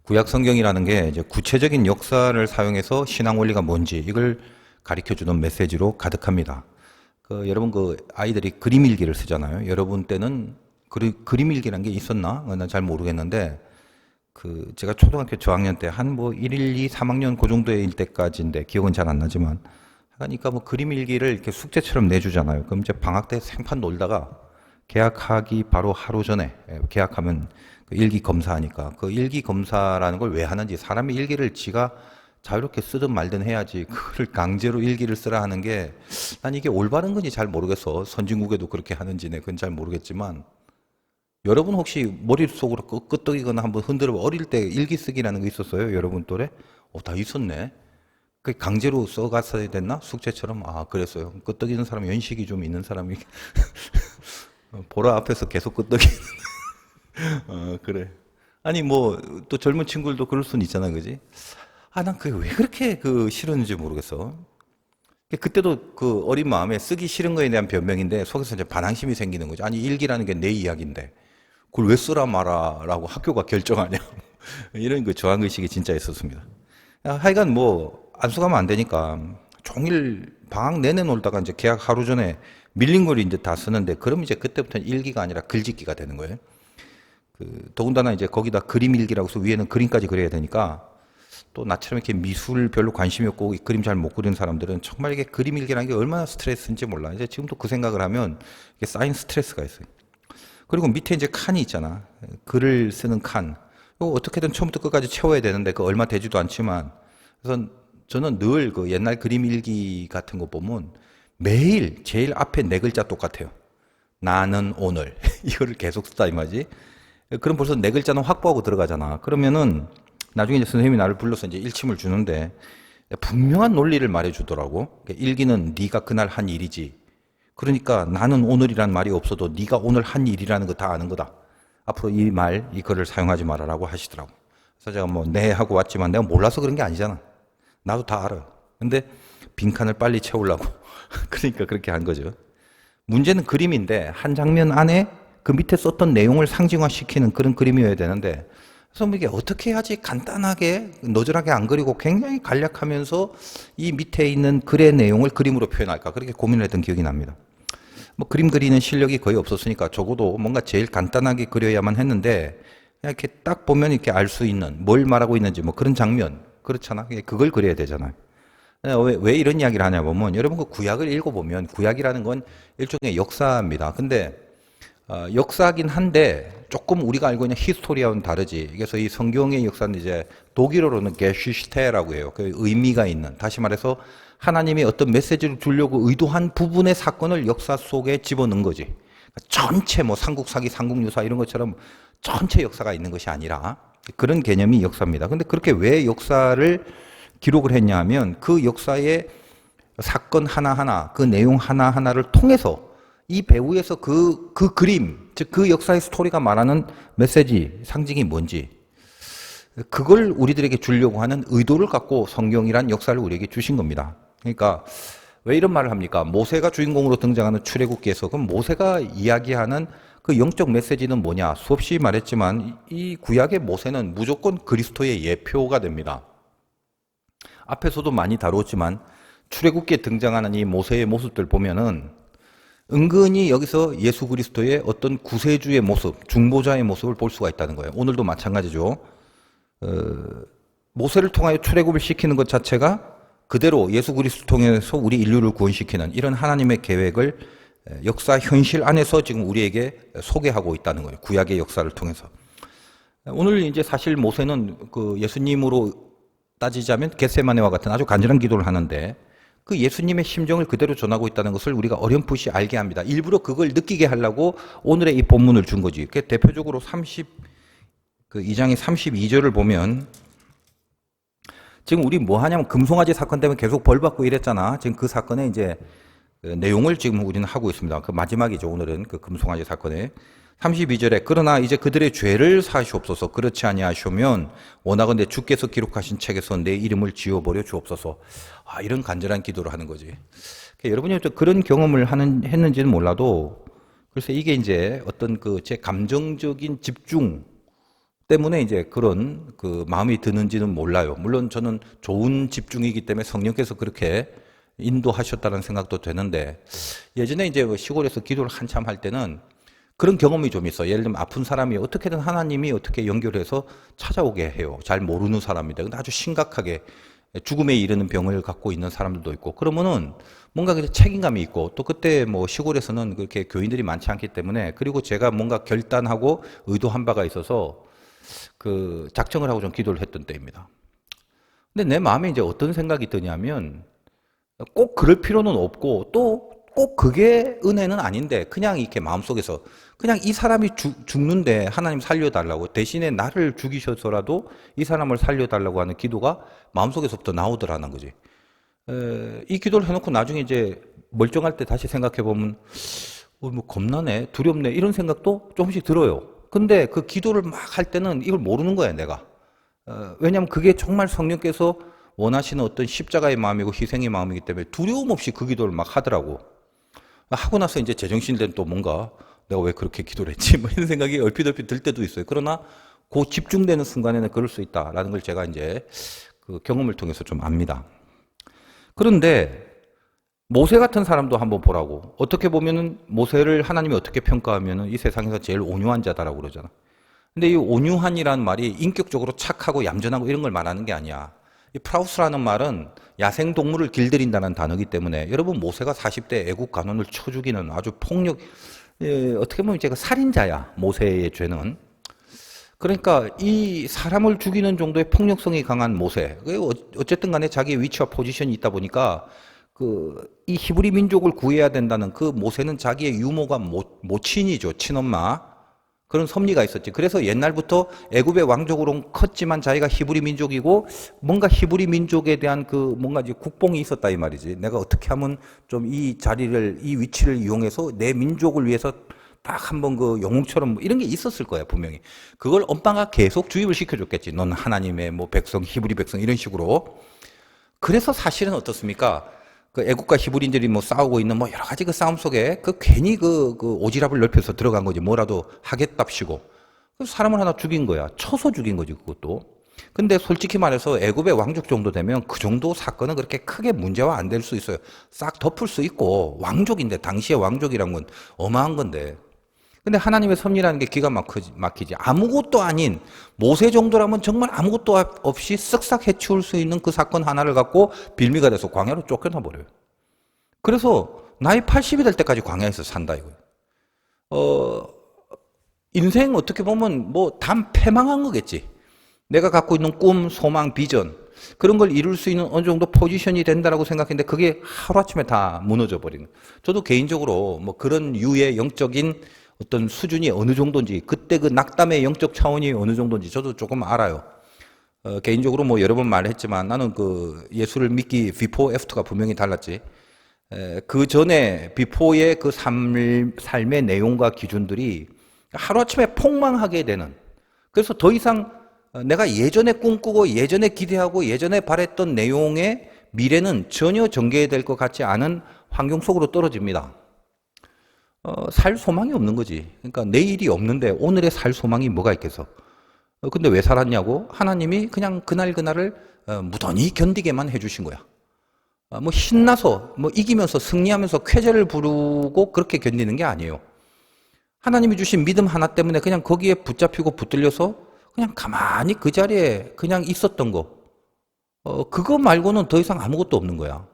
구약 성경이라는 게 이제 구체적인 역사를 사용해서 신앙 원리가 뭔지 이걸 가르쳐 주는 메시지로 가득합니다. 여러분 아이들이 그림 일기를 쓰잖아요. 여러분 때는 그림 일기란 게 있었나? 난 잘 모르겠는데 제가 초등학교 저학년 때 한 뭐 1, 2, 3학년 그 정도일 때까지인데 기억은 잘 안 나지만 그러니까 뭐 그림 일기를 이렇게 숙제처럼 내주잖아요. 그럼 이제 방학 때 생판 놀다가 개학하기 바로 하루 전에 개학하면 그 일기 검사하니까 그 일기 검사라는 걸 왜 하는지 사람이 일기를 지가 자유롭게 쓰든 말든 해야지 그걸 강제로 일기를 쓰라 하는 게 난 이게 올바른 건지 잘 모르겠어. 선진국에도 그렇게 하는지 그건 잘 모르겠지만 여러분 혹시 머릿속으로 끄떡이거나 한번 흔들어 어릴 때 일기 쓰기라는 거 있었어요? 여러분 또래? 다 있었네. 그 강제로 써갔어야 됐나? 숙제처럼? 아, 그랬어요. 끄떡이는 사람 연식이 좀 있는 사람이 보라 앞에서 계속 끄떡이는 그래. 아니 뭐 또 젊은 친구들도 그럴 수는 있잖아, 그지? 난 그게 왜 그렇게 싫었는지 모르겠어. 그때도 그 어린 마음에 쓰기 싫은 거에 대한 변명인데 속에서 이제 반항심이 생기는 거죠. 아니 일기라는 게 내 이야기인데 그걸 왜 쓰라 마라라고 학교가 결정하냐. 이런 저항의식이 진짜 있었습니다. 하여간 뭐 안 써가면 안 되니까 종일 방학 내내 놀다가 이제 개학 하루 전에 밀린 걸 이제 다 쓰는데 그럼 이제 그때부터는 일기가 아니라 글짓기가 되는 거예요. 더군다나 이제 거기다 그림 일기라고 해서 위에는 그림까지 그려야 되니까 또 나처럼 이렇게 미술 별로 관심이 없고 그림 잘 못 그리는 사람들은 정말 이게 그림 일기라는 게 얼마나 스트레스인지 몰라. 이제 지금도 그 생각을 하면 이게 쌓인 스트레스가 있어요. 그리고 밑에 이제 칸이 있잖아. 글을 쓰는 칸. 이거 어떻게든 처음부터 끝까지 채워야 되는데 그 얼마 되지도 않지만 그래서 저는 늘 그 옛날 그림 일기 같은 거 보면 매일 제일 앞에 네 글자 똑같아요. 나는 오늘 이거를 계속 쓰다 이 말이지. 그럼 벌써 네 글자는 확보하고 들어가잖아. 그러면은 나중에 이제 선생님이 나를 불러서 이제 일침을 주는데 분명한 논리를 말해주더라고. 그러니까 일기는 네가 그날 한 일이지. 그러니까 나는 오늘이란 말이 없어도 네가 오늘 한 일이라는 거 다 아는 거다. 앞으로 이 글을 사용하지 말아라고 하시더라고. 그래서 제가 뭐 네 하고 왔지만 내가 몰라서 그런 게 아니잖아. 나도 다 알아. 근데 빈칸을 빨리 채우려고. 그러니까 그렇게 한 거죠. 문제는 그림인데 한 장면 안에 그 밑에 썼던 내용을 상징화시키는 그런 그림이어야 되는데 그래서 뭐 이게 어떻게 해야지 간단하게 너절하게 안 그리고 굉장히 간략하면서 이 밑에 있는 글의 내용을 그림으로 표현할까 그렇게 고민을 했던 기억이 납니다. 뭐 그림 그리는 실력이 거의 없었으니까 적어도 뭔가 제일 간단하게 그려야만 했는데 그냥 이렇게 딱 보면 이렇게 알 수 있는 뭘 말하고 있는지 뭐 그런 장면 그렇잖아. 그걸 그려야 되잖아요. 왜 이런 이야기를 하냐 보면 여러분 그 구약을 읽어보면 구약이라는 건 일종의 역사입니다. 근데 역사긴 한데 조금 우리가 알고 있는 히스토리와는 다르지. 그래서 이 성경의 역사는 이제 독일어로는 게슈테라고 해요. 그 의미가 있는. 다시 말해서 하나님이 어떤 메시지를 주려고 의도한 부분의 사건을 역사 속에 집어넣은 거지. 전체 뭐 삼국사기, 삼국유사 이런 것처럼 전체 역사가 있는 것이 아니라 그런 개념이 역사입니다. 근데 그렇게 왜 역사를 기록을 했냐 하면 그 역사의 사건 하나하나, 그 내용 하나하나를 통해서 이 배우에서 그 그림, 즉 그 역사의 스토리가 말하는 메시지, 상징이 뭔지 그걸 우리들에게 주려고 하는 의도를 갖고 성경이란 역사를 우리에게 주신 겁니다. 그러니까 왜 이런 말을 합니까? 모세가 주인공으로 등장하는 출애굽기에서 그럼 모세가 이야기하는 그 영적 메시지는 뭐냐? 수없이 말했지만 이 구약의 모세는 무조건 그리스도의 예표가 됩니다. 앞에서도 많이 다루었지만 출애굽기에 등장하는 이 모세의 모습들 보면은 은근히 여기서 예수 그리스도의 어떤 구세주의 모습, 중보자의 모습을 볼 수가 있다는 거예요. 오늘도 마찬가지죠. 모세를 통하여 출애굽을 시키는 것 자체가 그대로 예수 그리스도 통해서 우리 인류를 구원시키는 이런 하나님의 계획을 역사 현실 안에서 지금 우리에게 소개하고 있다는 거예요. 구약의 역사를 통해서. 오늘 이제 사실 모세는 그 예수님으로 따지자면 겟세마네와 같은 아주 간절한 기도를 하는데 그 예수님의 심정을 그대로 전하고 있다는 것을 우리가 어렴풋이 알게 합니다. 일부러 그걸 느끼게 하려고 오늘의 이 본문을 준 거지. 대표적으로 2장의 32절을 보면 지금 우리 뭐 하냐면 금송아지 사건 때문에 계속 벌 받고 이랬잖아. 지금 그 사건의 이제 그 내용을 지금 우리는 하고 있습니다. 그 마지막이죠. 오늘은 그 금송아지 사건에 32절에 그러나 이제 그들의 죄를 사시옵소서. 그렇지 아니하시면 원하건대 주께서 기록하신 책에서 내 이름을 지워버려 주옵소서. 이런 간절한 기도를 하는 거지. 그러니까 여러분이 그런 경험을 했는지는 몰라도 글쎄 이게 이제 어떤 그 제 감정적인 집중 때문에 이제 그런 그 마음이 드는지는 몰라요. 물론 저는 좋은 집중이기 때문에 성령께서 그렇게 인도하셨다는 생각도 되는데, 예전에 이제 시골에서 기도를 한참 할 때는 그런 경험이 좀 있어. 예를 들면 아픈 사람이 어떻게든 하나님이 어떻게 연결해서 찾아오게 해요. 잘 모르는 사람인데. 근데 아주 심각하게 죽음에 이르는 병을 갖고 있는 사람들도 있고. 그러면은 뭔가 책임감이 있고, 또 그때 뭐 시골에서는 그렇게 교인들이 많지 않기 때문에, 그리고 제가 뭔가 결단하고 의도한 바가 있어서 그 작정을 하고 좀 기도를 했던 때입니다. 근데 내 마음에 이제 어떤 생각이 드냐면, 꼭 그럴 필요는 없고, 또 꼭 그게 은혜는 아닌데, 그냥 이렇게 마음속에서 그냥 이 사람이 죽는데 하나님 살려달라고, 대신에 나를 죽이셔서라도 이 사람을 살려달라고 하는 기도가 마음속에서부터 나오더라는 거지. 이 기도를 해놓고 나중에 이제 멀쩡할 때 다시 생각해 보면, 뭐 겁나네, 두렵네, 이런 생각도 조금씩 들어요. 근데 그 기도를 막 할 때는 이걸 모르는 거야, 내가. 왜냐하면 그게 정말 성령께서 원하시는 어떤 십자가의 마음이고 희생의 마음이기 때문에 두려움 없이 그 기도를 막 하더라고. 하고 나서 이제 제정신일 때는 또 뭔가 내가 왜 그렇게 기도를 했지? 뭐 이런 생각이 얼핏 들 때도 있어요. 그러나 그 집중되는 순간에는 그럴 수 있다라는 걸 제가 이제 그 경험을 통해서 좀 압니다. 그런데 모세 같은 사람도 한번 보라고. 어떻게 보면은 모세를 하나님이 어떻게 평가하면은 이 세상에서 제일 온유한 자다라고 그러잖아. 근데 이 온유한이라는 말이 인격적으로 착하고 얌전하고 이런 걸 말하는 게 아니야. 이 프라우스라는 말은 야생 동물을 길들인다는 단어이기 때문에, 여러분 모세가 40대 애국 간원을 쳐 죽이는 아주 폭력, 어떻게 보면 제가 살인자야, 모세의 죄는. 그러니까 이 사람을 죽이는 정도의 폭력성이 강한 모세. 어쨌든 간에 자기의 위치와 포지션이 있다 보니까 이 히브리 민족을 구해야 된다는 그 모세는 자기의 유모가 모친이죠. 친엄마. 그런 섭리가 있었지. 그래서 옛날부터 애굽의 왕족으로 컸지만 자기가 히브리 민족이고, 뭔가 히브리 민족에 대한 그 뭔가 이제 국뽕이 있었다 이 말이지. 내가 어떻게 하면 좀 이 자리를, 이 위치를 이용해서 내 민족을 위해서 딱 한번 그 영웅처럼 뭐 이런 게 있었을 거야, 분명히. 그걸 엄마가 계속 주입을 시켜줬겠지. 넌 하나님의 뭐 백성, 히브리 백성 이런 식으로. 그래서 사실은 어떻습니까? 그 애국과 히브리인들이 뭐 싸우고 있는 뭐 여러 가지 그 싸움 속에 그 괜히 그 오지랖을 넓혀서 들어간 거지. 뭐라도 하겠답시고. 그래서 사람을 하나 죽인 거야. 쳐서 죽인 거지, 그것도. 근데 솔직히 말해서 애굽의 왕족 정도 되면 그 정도 사건은 그렇게 크게 문제화 안 될 수 있어요. 싹 덮을 수 있고, 왕족인데, 당시의 왕족이란 건 어마한 건데. 근데 하나님의 섭리라는 게 기가 막히지. 아무것도 아닌 모세 정도라면 정말 아무것도 없이 쓱싹 해치울 수 있는 그 사건 하나를 갖고 빌미가 돼서 광야로 쫓겨나 버려요. 그래서 나이 80이 될 때까지 광야에서 산다 이거예요. 인생 어떻게 보면 뭐 단 패망한 거겠지. 내가 갖고 있는 꿈, 소망, 비전, 그런 걸 이룰 수 있는 어느 정도 포지션이 된다라고 생각했는데 그게 하루아침에 다 무너져 버리는. 저도 개인적으로 뭐 그런 유의 영적인 어떤 수준이 어느 정도인지, 그때 그 낙담의 영적 차원이 어느 정도인지 저도 조금 알아요. 개인적으로 뭐 여러 번 말했지만 나는 그 예수를 믿기 비포 애프터가 분명히 달랐지. 그 전에 비포의 그 삶의 내용과 기준들이 하루아침에 폭망하게 되는, 그래서 더 이상 내가 예전에 꿈꾸고 예전에 기대하고 예전에 바랬던 내용의 미래는 전혀 전개될 것 같지 않은 환경 속으로 떨어집니다. 살 소망이 없는 거지. 그러니까 내일이 없는데 오늘에 살 소망이 뭐가 있겠어. 근데 왜 살았냐고? 하나님이 그냥 그날을 무던히 견디게만 해주신 거야. 뭐 신나서 뭐 이기면서 승리하면서 쾌재를 부르고 그렇게 견디는 게 아니에요. 하나님이 주신 믿음 하나 때문에 그냥 거기에 붙잡히고 붙들려서 그냥 가만히 그 자리에 그냥 있었던 거. 그거 말고는 더 이상 아무것도 없는 거야.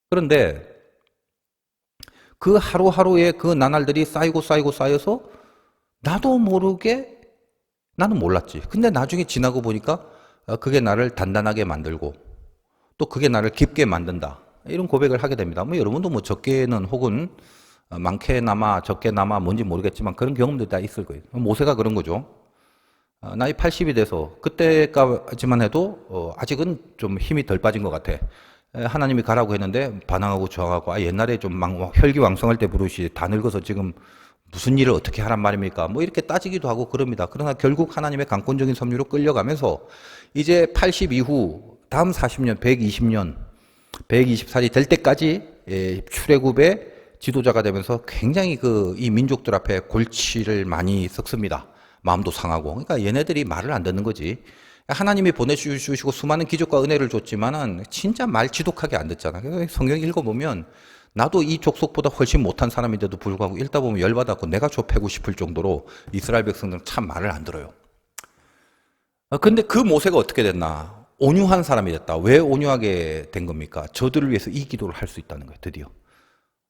그런데 그 하루하루의 그 나날들이 쌓여서 나도 모르게, 나는 몰랐지. 근데 나중에 지나고 보니까 그게 나를 단단하게 만들고 또 그게 나를 깊게 만든다. 이런 고백을 하게 됩니다. 뭐 여러분도 뭐 적게는 혹은 많게나마 적게나마 뭔지 모르겠지만 그런 경험들이 다 있을 거예요. 모세가 그런 거죠. 나이 80이 돼서 그때까지만 해도 아직은 좀 힘이 덜 빠진 것 같아. 하나님이 가라고 했는데 반항하고 저항하고, 옛날에 좀 혈기왕성할 때 부르시 다 늙어서 지금 무슨 일을 어떻게 하란 말입니까? 뭐 이렇게 따지기도 하고 그럽니다. 그러나 결국 하나님의 강권적인 섭리로 끌려가면서 이제 80 이후 다음 40년, 120년, 120살이 될 때까지 출애굽의 지도자가 되면서 굉장히 이 민족들 앞에 골치를 많이 썩습니다. 마음도 상하고. 그러니까 얘네들이 말을 안 듣는 거지. 하나님이 보내주시고 수많은 기적과 은혜를 줬지만은 진짜 말 지독하게 안 듣잖아. 그래서 성경 읽어보면 나도 이 족속보다 훨씬 못한 사람인데도 불구하고 읽다 보면 열받았고 내가 좁히고 싶을 정도로 이스라엘 백성들은 참 말을 안 들어요. 근데 그 모세가 어떻게 됐나? 온유한 사람이 됐다. 왜 온유하게 된 겁니까? 저들을 위해서 이 기도를 할 수 있다는 거예요, 드디어.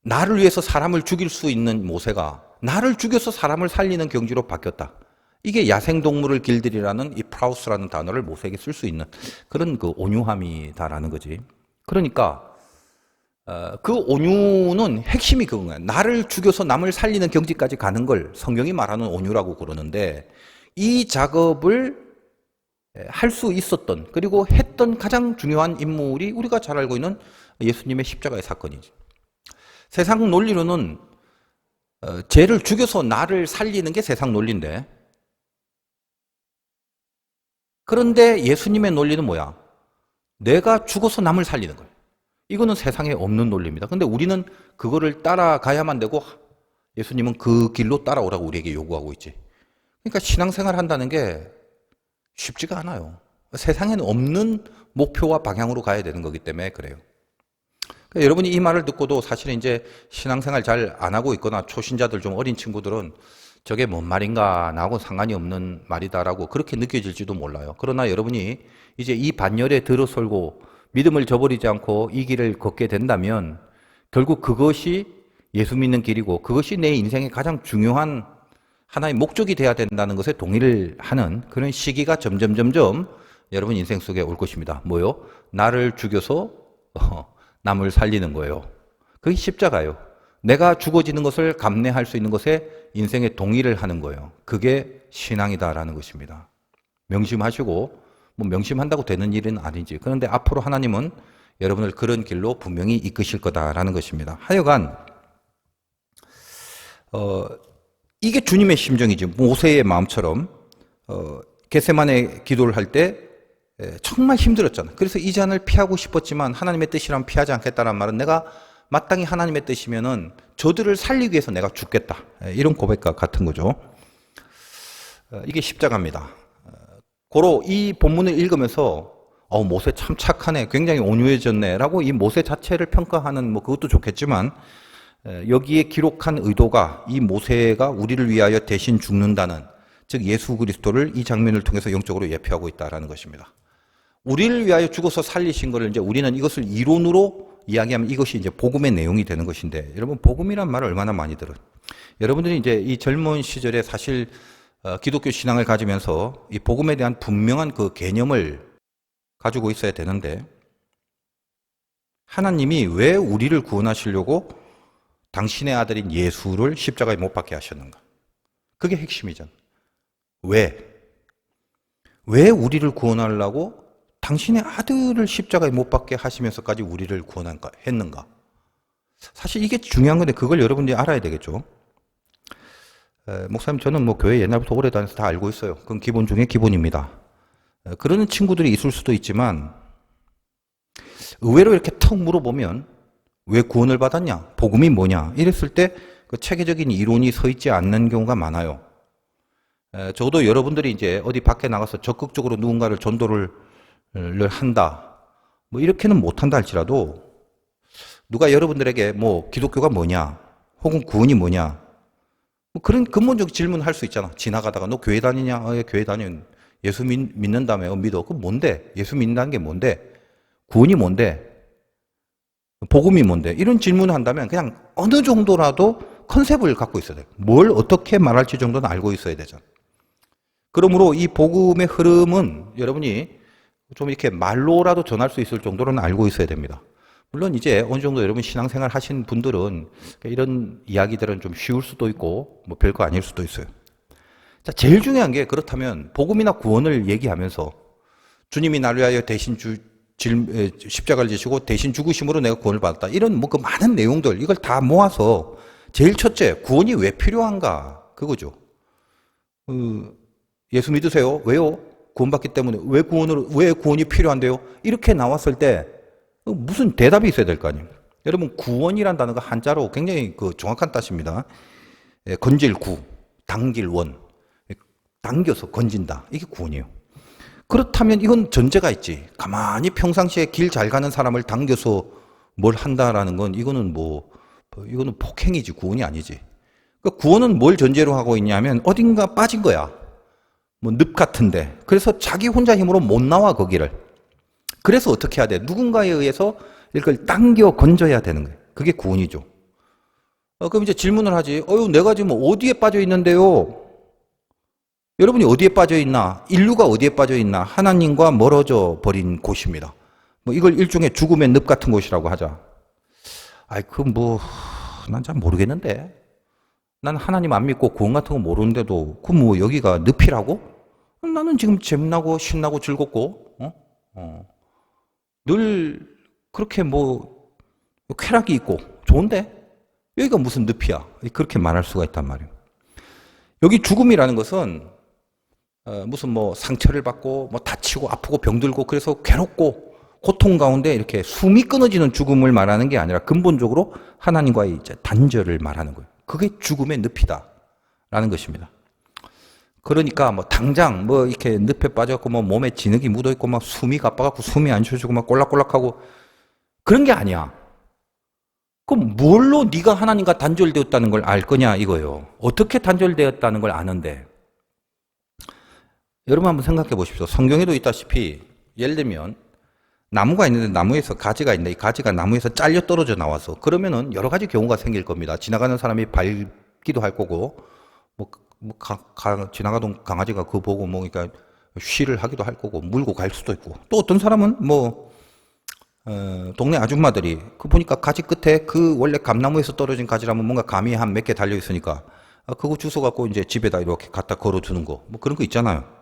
나를 위해서 사람을 죽일 수 있는 모세가 나를 죽여서 사람을 살리는 경지로 바뀌었다. 이게 야생동물을 길들이라는 이 프라우스라는 단어를 모세에게 쓸 수 있는 그런 그 온유함이다라는 거지. 그러니까 그 온유는 핵심이 그건 거야. 나를 죽여서 남을 살리는 경지까지 가는 걸 성경이 말하는 온유라고 그러는데 이 작업을 할 수 있었던 그리고 했던 가장 중요한 인물이 우리가 잘 알고 있는 예수님의 십자가의 사건이지. 세상 논리로는 쟤를 죽여서 나를 살리는 게 세상 논리인데 그런데 예수님의 논리는 뭐야? 내가 죽어서 남을 살리는 거예요. 이거는 세상에 없는 논리입니다. 근데 우리는 그거를 따라가야만 되고 예수님은 그 길로 따라오라고 우리에게 요구하고 있지. 그러니까 신앙생활 한다는 게 쉽지가 않아요. 세상에는 없는 목표와 방향으로 가야 되는 거기 때문에 그래요. 그러니까 여러분이 이 말을 듣고도 사실은 이제 신앙생활 잘 안 하고 있거나 초신자들 좀 어린 친구들은 저게 뭔 말인가 나하고 상관이 없는 말이다라고 그렇게 느껴질지도 몰라요. 그러나 여러분이 이제 이 반열에 들어설고 믿음을 저버리지 않고 이 길을 걷게 된다면 결국 그것이 예수 믿는 길이고 그것이 내 인생의 가장 중요한 하나의 목적이 돼야 된다는 것에 동의를 하는 그런 시기가 점점 여러분 인생 속에 올 것입니다. 뭐요? 나를 죽여서 남을 살리는 거예요. 그게 십자가예요. 내가 죽어지는 것을 감내할 수 있는 것에 인생에 동의를 하는 거예요. 그게 신앙이다라는 것입니다. 명심하시고 뭐 명심한다고 되는 일은 아니지. 그런데 앞으로 하나님은 여러분을 그런 길로 분명히 이끄실 거다라는 것입니다. 하여간 이게 주님의 심정이지. 모세의 마음처럼 겟세마네 기도를 할 때 정말 힘들었잖아. 그래서 이 잔을 피하고 싶었지만 하나님의 뜻이라면 피하지 않겠다는 말은 내가 마땅히 하나님의 뜻이면은 저들을 살리기 위해서 내가 죽겠다. 이런 고백과 같은 거죠. 이게 십자가입니다. 고로 이 본문을 읽으면서 모세 참 착하네. 굉장히 온유해졌네. 라고 이 모세 자체를 평가하는 뭐 그것도 좋겠지만 여기에 기록한 의도가 이 모세가 우리를 위하여 대신 죽는다는 즉 예수 그리스도를 이 장면을 통해서 영적으로 예표하고 있다라는 것입니다. 우리를 위하여 죽어서 살리신 것을 이제 우리는 이것을 이론으로 이야기하면 이것이 이제 복음의 내용이 되는 것인데 여러분 복음이란 말을 얼마나 많이 들어요. 여러분들이 이제 이 젊은 시절에 사실 기독교 신앙을 가지면서 이 복음에 대한 분명한 그 개념을 가지고 있어야 되는데 하나님이 왜 우리를 구원하시려고 당신의 아들인 예수를 십자가에 못 박게 하셨는가? 그게 핵심이잖아. 왜? 왜 우리를 구원하려고 당신의 아들을 십자가에 못 박게 하시면서까지 우리를 구원했는가? 사실 이게 중요한 건데 그걸 여러분들이 알아야 되겠죠. 목사님 저는 뭐 교회 옛날부터 오래 다녀서 다 알고 있어요. 그건 기본 중에 기본입니다. 그러는 친구들이 있을 수도 있지만 의외로 이렇게 턱 물어보면 왜 구원을 받았냐? 복음이 뭐냐? 이랬을 때 그 체계적인 이론이 서 있지 않는 경우가 많아요. 적어도 여러분들이 이제 어디 밖에 나가서 적극적으로 누군가를 전도를 한다. 뭐 이렇게는 못한다 할지라도 누가 여러분들에게 뭐 기독교가 뭐냐? 혹은 구원이 뭐냐? 뭐 그런 근본적 질문을 할 수 있잖아. 지나가다가 너 교회 다니냐? 예, 교회 다니는 예수 믿는다며? 믿어. 그럼 뭔데? 예수 믿는다는 게 뭔데? 구원이 뭔데? 복음이 뭔데? 이런 질문을 한다면 그냥 어느 정도라도 컨셉을 갖고 있어야 돼. 뭘 어떻게 말할지 정도는 알고 있어야 되잖아. 그러므로 이 복음의 흐름은 여러분이 좀 이렇게 말로라도 전할 수 있을 정도로는 알고 있어야 됩니다. 물론 이제 어느 정도 여러분 신앙생활 하신 분들은 이런 이야기들은 좀 쉬울 수도 있고 뭐 별거 아닐 수도 있어요. 자, 제일 중요한 게 그렇다면 복음이나 구원을 얘기하면서 주님이 나를 위하여 대신 십자가를 지시고 대신 죽으심으로 내가 구원을 받았다. 이런 뭐 그 많은 내용들 이걸 다 모아서 제일 첫째 구원이 왜 필요한가 그거죠. 예수 믿으세요? 왜요? 구원받기 때문에 왜 구원이 필요한데요? 이렇게 나왔을 때 무슨 대답이 있어야 될 거 아니에요. 여러분 구원이란 단어가 한자로 굉장히 그 정확한 뜻입니다. 건질 구, 당길 원, 당겨서 건진다. 이게 구원이에요. 그렇다면 이건 전제가 있지. 가만히 평상시에 길 잘 가는 사람을 당겨서 뭘 한다라는 건 이거는 이거는 폭행이지 구원이 아니지. 그러니까 구원은 뭘 전제로 하고 있냐면 어딘가 빠진 거야. 뭐 늪 같은데. 그래서 자기 혼자 힘으로 못 나와 거기를. 그래서 어떻게 해야 돼? 누군가에 의해서 이걸 당겨 건져야 되는 거예요. 그게 구원이죠. 그럼 이제 질문을 하지. 내가 지금 어디에 빠져 있는데요? 여러분이 어디에 빠져 있나? 인류가 어디에 빠져 있나? 하나님과 멀어져 버린 곳입니다. 이걸 일종의 죽음의 늪 같은 곳이라고 하자. 난 잘 모르겠는데. 난 하나님 안 믿고 구원 같은 거 모르는데도 여기가 늪이라고? 나는 지금 재미나고 신나고 즐겁고 늘 그렇게 쾌락이 있고 좋은데 여기가 무슨 늪이야? 그렇게 말할 수가 있단 말이에요. 여기 죽음이라는 것은 무슨 상처를 받고 다치고 아프고 병들고 그래서 괴롭고 고통 가운데 이렇게 숨이 끊어지는 죽음을 말하는 게 아니라 근본적으로 하나님과의 이제 단절을 말하는 거예요. 그게 죽음의 늪이다라는 것입니다. 그러니까 당장 이렇게 늪에 빠져갖고 몸에 진흙이 묻어있고 숨이 가빠갖고 숨이 안 쉬어지고 꼴락꼴락하고 그런 게 아니야. 그럼 뭘로 네가 하나님과 단절되었다는 걸 알 거냐 이거예요. 어떻게 단절되었다는 걸 아는데 여러분 한번 생각해 보십시오. 성경에도 있다시피 예를 들면 나무가 있는데 나무에서 가지가 있는데 이 가지가 나무에서 잘려 떨어져 나와서 그러면은 여러 가지 경우가 생길 겁니다. 지나가는 사람이 밟기도 할 거고 지나가던 강아지가 그거 보고 그러니까 쉬를 하기도 할 거고 물고 갈 수도 있고 또 어떤 사람은 동네 아줌마들이 그 보니까 가지 끝에 그 원래 감나무에서 떨어진 가지라면 뭔가 감이 한 몇 개 달려 있으니까 그거 주워 갖고 이제 집에다 이렇게 갖다 걸어 두는 거 그런 거 있잖아요.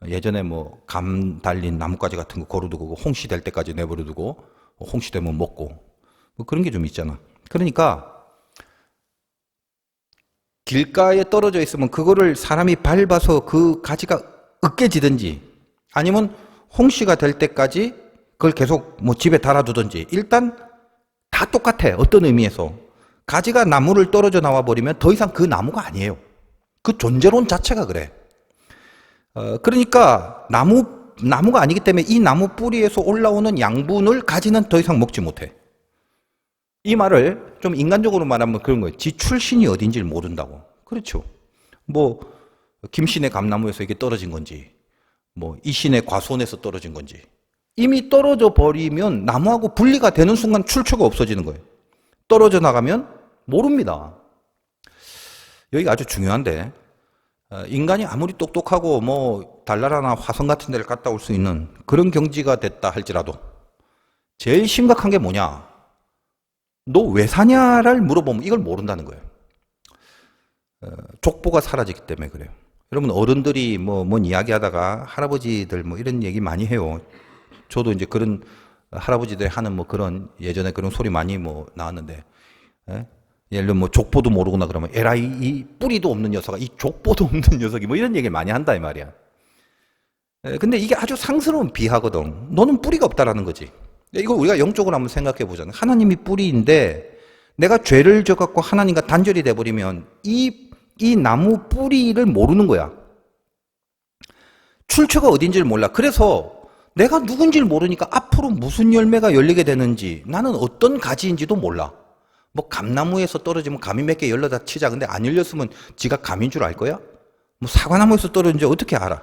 예전에 감 달린 나뭇가지 같은 거 걸어두고 홍시 될 때까지 내버려 두고 홍시 되면 먹고 그런 게 좀 있잖아. 그러니까 길가에 떨어져 있으면 그거를 사람이 밟아서 그 가지가 으깨지든지 아니면 홍시가 될 때까지 그걸 계속 집에 달아두든지 일단 다 똑같아. 어떤 의미에서 가지가 나무를 떨어져 나와 버리면 더 이상 그 나무가 아니에요. 그 존재론 자체가 그래. 그러니까 나무가 아니기 때문에 이 나무 뿌리에서 올라오는 양분을 가지는 더 이상 먹지 못해. 이 말을 좀 인간적으로 말하면 그런 거예요. 지 출신이 어딘지를 모른다고. 그렇죠. 김신의 감나무에서 이게 떨어진 건지, 이신의 과수원에서 떨어진 건지. 이미 떨어져 버리면 나무하고 분리가 되는 순간 출처가 없어지는 거예요. 떨어져 나가면 모릅니다. 여기가 아주 중요한데, 인간이 아무리 똑똑하고 달나라나 화성 같은 데를 갔다 올 수 있는 그런 경지가 됐다 할지라도 제일 심각한 게 뭐냐? 너 왜 사냐를 물어보면 이걸 모른다는 거예요. 족보가 사라지기 때문에 그래요. 여러분 어른들이 뭔 이야기하다가 할아버지들 이런 얘기 많이 해요. 저도 이제 그런 할아버지들 하는 그런 예전에 그런 소리 많이 나왔는데 예를 들면 족보도 모르구나 그러면 에라이 이 뿌리도 없는 녀석아 이 족보도 없는 녀석이 이런 얘기를 많이 한다 이 말이야. 근데 이게 아주 상스러운 비하거든. 너는 뿌리가 없다라는 거지. 이거 우리가 영적으로 한번 생각해 보자면 하나님이 뿌리인데 내가 죄를 져갖고 하나님과 단절이 돼버리면 이 나무 뿌리를 모르는 거야. 출처가 어딘지를 몰라. 그래서 내가 누군지를 모르니까 앞으로 무슨 열매가 열리게 되는지 나는 어떤 가지인지도 몰라. 감나무에서 떨어지면 감이 몇 개 열려다 치자. 근데 안 열렸으면 지가 감인 줄 알 거야? 사과나무에서 떨어진지 어떻게 알아?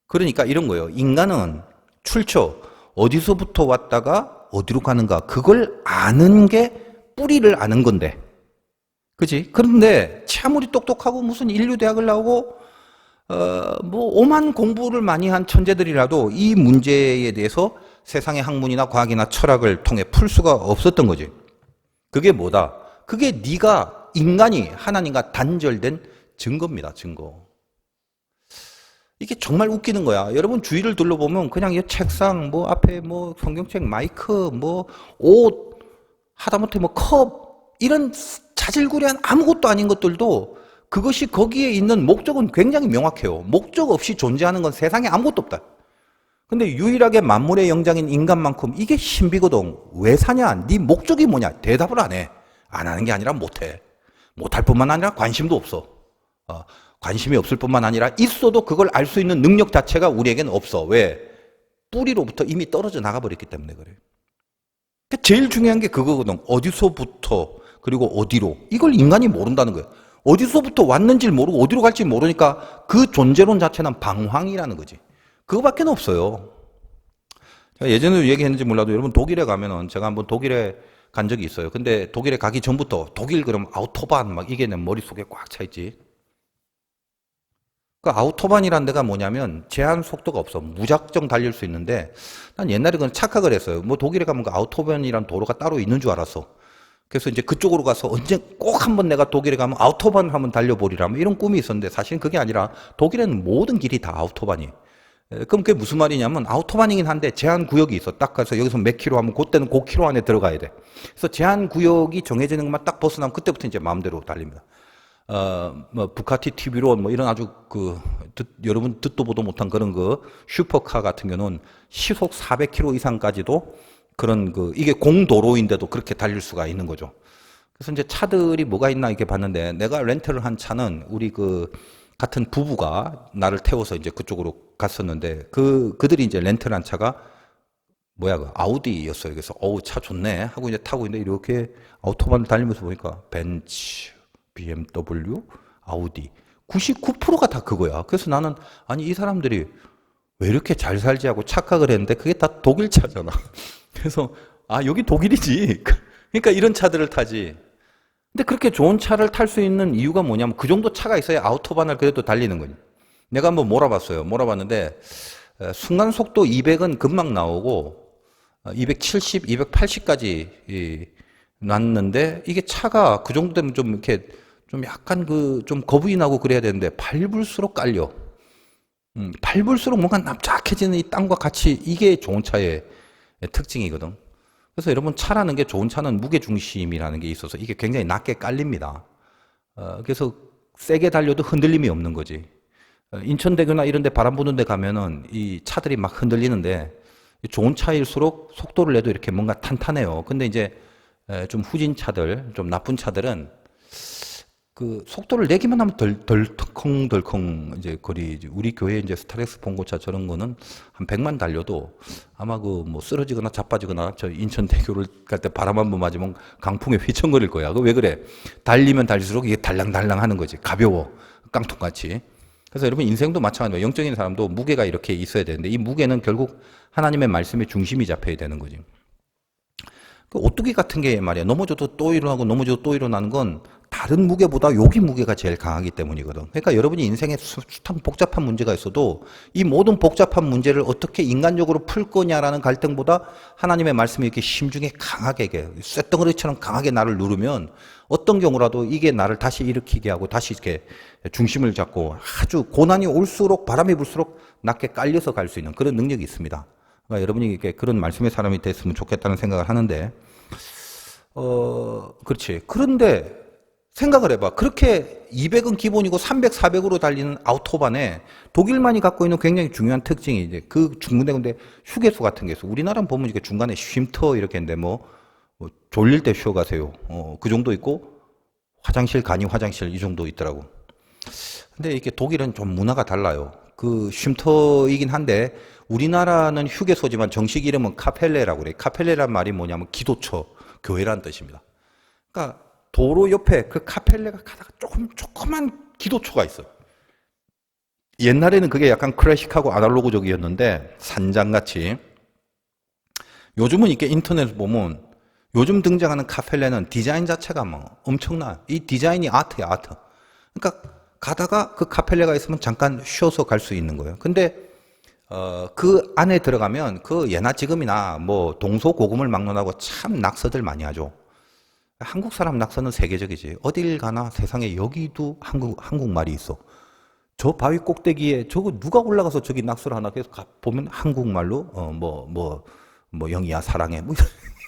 그러니까 이런 거예요. 인간은 출처, 어디서부터 왔다가 어디로 가는가 그걸 아는 게 뿌리를 아는 건데. 그지? 그런데 아무리 똑똑하고 무슨 인류대학을 나오고 오만 공부를 많이 한 천재들이라도 이 문제에 대해서 세상의 학문이나 과학이나 철학을 통해 풀 수가 없었던 거지. 그게 뭐다? 그게 네가 인간이 하나님과 단절된 증거입니다. 증거. 이게 정말 웃기는 거야. 여러분 주위를 둘러보면 그냥 이 책상 앞에 성경책 마이크 옷 하다못해 컵 이런 자질구레한 아무것도 아닌 것들도 그것이 거기에 있는 목적은 굉장히 명확해요. 목적 없이 존재하는 건 세상에 아무것도 없다. 근데 유일하게 만물의 영장인 인간만큼 이게 신비거든. 왜 사냐? 네 목적이 뭐냐? 대답을 안 해. 안 하는 게 아니라 못해. 못할 뿐만 아니라 관심도 없어. 관심이 없을 뿐만 아니라 있어도 그걸 알 수 있는 능력 자체가 우리에게는 없어. 왜? 뿌리로부터 이미 떨어져 나가버렸기 때문에 그래. 그러니까 제일 중요한 게 그거거든. 어디서부터 그리고 어디로. 이걸 인간이 모른다는 거야. 어디서부터 왔는지 모르고 어디로 갈지 모르니까 그 존재론 자체는 방황이라는 거지. 그거밖에 없어요. 제가 예전에도 얘기했는지 몰라도 여러분 독일에 가면은 제가 한번 독일에 간 적이 있어요. 근데 독일에 가기 전부터 독일 그럼 아우토반 막 이게 내 머릿속에 꽉 차 있지. 그 아우토반이란 데가 뭐냐면 제한 속도가 없어. 무작정 달릴 수 있는데 난 옛날에 그건 착각을 했어요. 뭐 독일에 가면 그 아우토반이란 도로가 따로 있는 줄 알았어. 그래서 이제 그쪽으로 가서 언제 꼭 한번 내가 독일에 가면 아우토반을 한번 달려보리라면 이런 꿈이 있었는데 사실은 그게 아니라 독일에는 모든 길이 다 아우토반이. 그럼 그게 무슨 말이냐면 아우토반이긴 한데 제한 구역이 있어. 딱 가서 여기서 몇 킬로 하면 그때는 그 킬로 안에 들어가야 돼. 그래서 제한 구역이 정해지는 것만 딱 벗어나면 그때부터 이제 마음대로 달립니다. 뭐 부카티 TV로 뭐 이런 아주 여러분 듣도 보도 못한 그런 슈퍼카 같은 경우는 시속 400km 이상까지도 그런 이게 공도로인데도 그렇게 달릴 수가 있는 거죠. 그래서 이제 차들이 뭐가 있나 이렇게 봤는데 내가 렌트를 한 차는 우리 같은 부부가 나를 태워서 이제 그쪽으로 갔었는데 그들이 이제 렌트를 한 차가 아우디였어요. 그래서 차 좋네 하고 이제 타고 있는데 이렇게 아우토반을 달리면서 보니까 벤츠, BMW, 아우디 99%가 다 그거야. 그래서 나는 아니 이 사람들이 왜 이렇게 잘 살지 하고 착각을 했는데 그게 다 독일 차잖아. 그래서 여기 독일이지. 그러니까 이런 차들을 타지. 근데 그렇게 좋은 차를 탈 수 있는 이유가 뭐냐면 그 정도 차가 있어야 아우토반을 그래도 달리는 거지. 내가 한번 몰아봤어요. 몰아봤는데 순간 속도 200은 금방 나오고 270, 280까지 났는데 이게 차가 그 정도 되면 좀 이렇게 좀 약간 좀 겁이 나고 그래야 되는데 밟을수록 깔려. 밟을수록 뭔가 납작해지는 이 땅과 같이 이게 좋은 차의 특징이거든. 그래서 여러분 차라는 게 좋은 차는 무게중심이라는 게 있어서 이게 굉장히 낮게 깔립니다. 그래서 세게 달려도 흔들림이 없는 거지. 인천대교나 이런 데 바람 부는 데 가면은 이 차들이 막 흔들리는데 좋은 차일수록 속도를 내도 이렇게 뭔가 탄탄해요. 근데 이제 좀 후진 차들, 좀 나쁜 차들은 속도를 내기만 하면 덜컹덜컹 이제 거리, 우리 교회 이제 스타렉스 봉고차 저런 거는 한 100만 달려도 아마 뭐 쓰러지거나 자빠지거나 저 인천대교를 갈 때 바람 한 번 맞으면 강풍에 휘청거릴 거야. 왜 그래? 달리면 달릴수록 이게 달랑달랑 하는 거지. 가벼워. 깡통같이. 그래서 여러분 인생도 마찬가지로 영적인 사람도 무게가 이렇게 있어야 되는데 이 무게는 결국 하나님의 말씀의 중심이 잡혀야 되는 거지. 오뚜기 같은 게 말이야. 넘어져도 또 일어나고 넘어져도 또 일어나는 건 다른 무게보다 여기 무게가 제일 강하기 때문이거든. 그러니까 여러분이 인생에 숱한 복잡한 문제가 있어도 이 모든 복잡한 문제를 어떻게 인간적으로 풀 거냐라는 갈등보다 하나님의 말씀이 이렇게 심중에 강하게 쇳덩어리처럼 강하게 나를 누르면 어떤 경우라도 이게 나를 다시 일으키게 하고 다시 이렇게 중심을 잡고 아주 고난이 올수록 바람이 불수록 낮게 깔려서 갈 수 있는 그런 능력이 있습니다. 그러니까 여러분이 이렇게 그런 말씀의 사람이 됐으면 좋겠다는 생각을 하는데, 그렇지. 그런데 생각을 해봐. 그렇게 200은 기본이고 300, 400으로 달리는 아우토반에 독일만이 갖고 있는 굉장히 중요한 특징이 이제 근데 휴게소 같은 게 있어. 우리나라는 보면 이렇게 중간에 쉼터 이렇게 있는데 뭐 졸릴 때 쉬어 가세요. 그 정도 있고 화장실 가니 화장실 이 정도 있더라고. 근데 이게 독일은 좀 문화가 달라요. 쉼터이긴 한데 우리나라는 휴게소지만 정식 이름은 카펠레라고 그래. 카펠레란 말이 뭐냐면 기도처, 교회란 뜻입니다. 그러니까 도로 옆에 그 카펠레가 가다가 조그만 기도처가 있어요. 옛날에는 그게 약간 클래식하고 아날로그적이었는데 산장같이. 요즘은 이렇게 인터넷을 보면 요즘 등장하는 카펠레는 디자인 자체가 뭐 엄청나. 이 디자인이 아트야, 아트. 그러니까 가다가 그 카펠레가 있으면 잠깐 쉬어서 갈 수 있는 거예요. 근데 그 안에 들어가면 예나 지금이나 뭐 동서고금을 막론하고 참 낙서들 많이 하죠. 한국 사람 낙서는 세계적이지. 어딜 가나 세상에 여기도 한국말이 있어. 저 바위 꼭대기에 저거 누가 올라가서 저기 낙서를 하나 계속 보면 한국말로 영희야 사랑해 뭐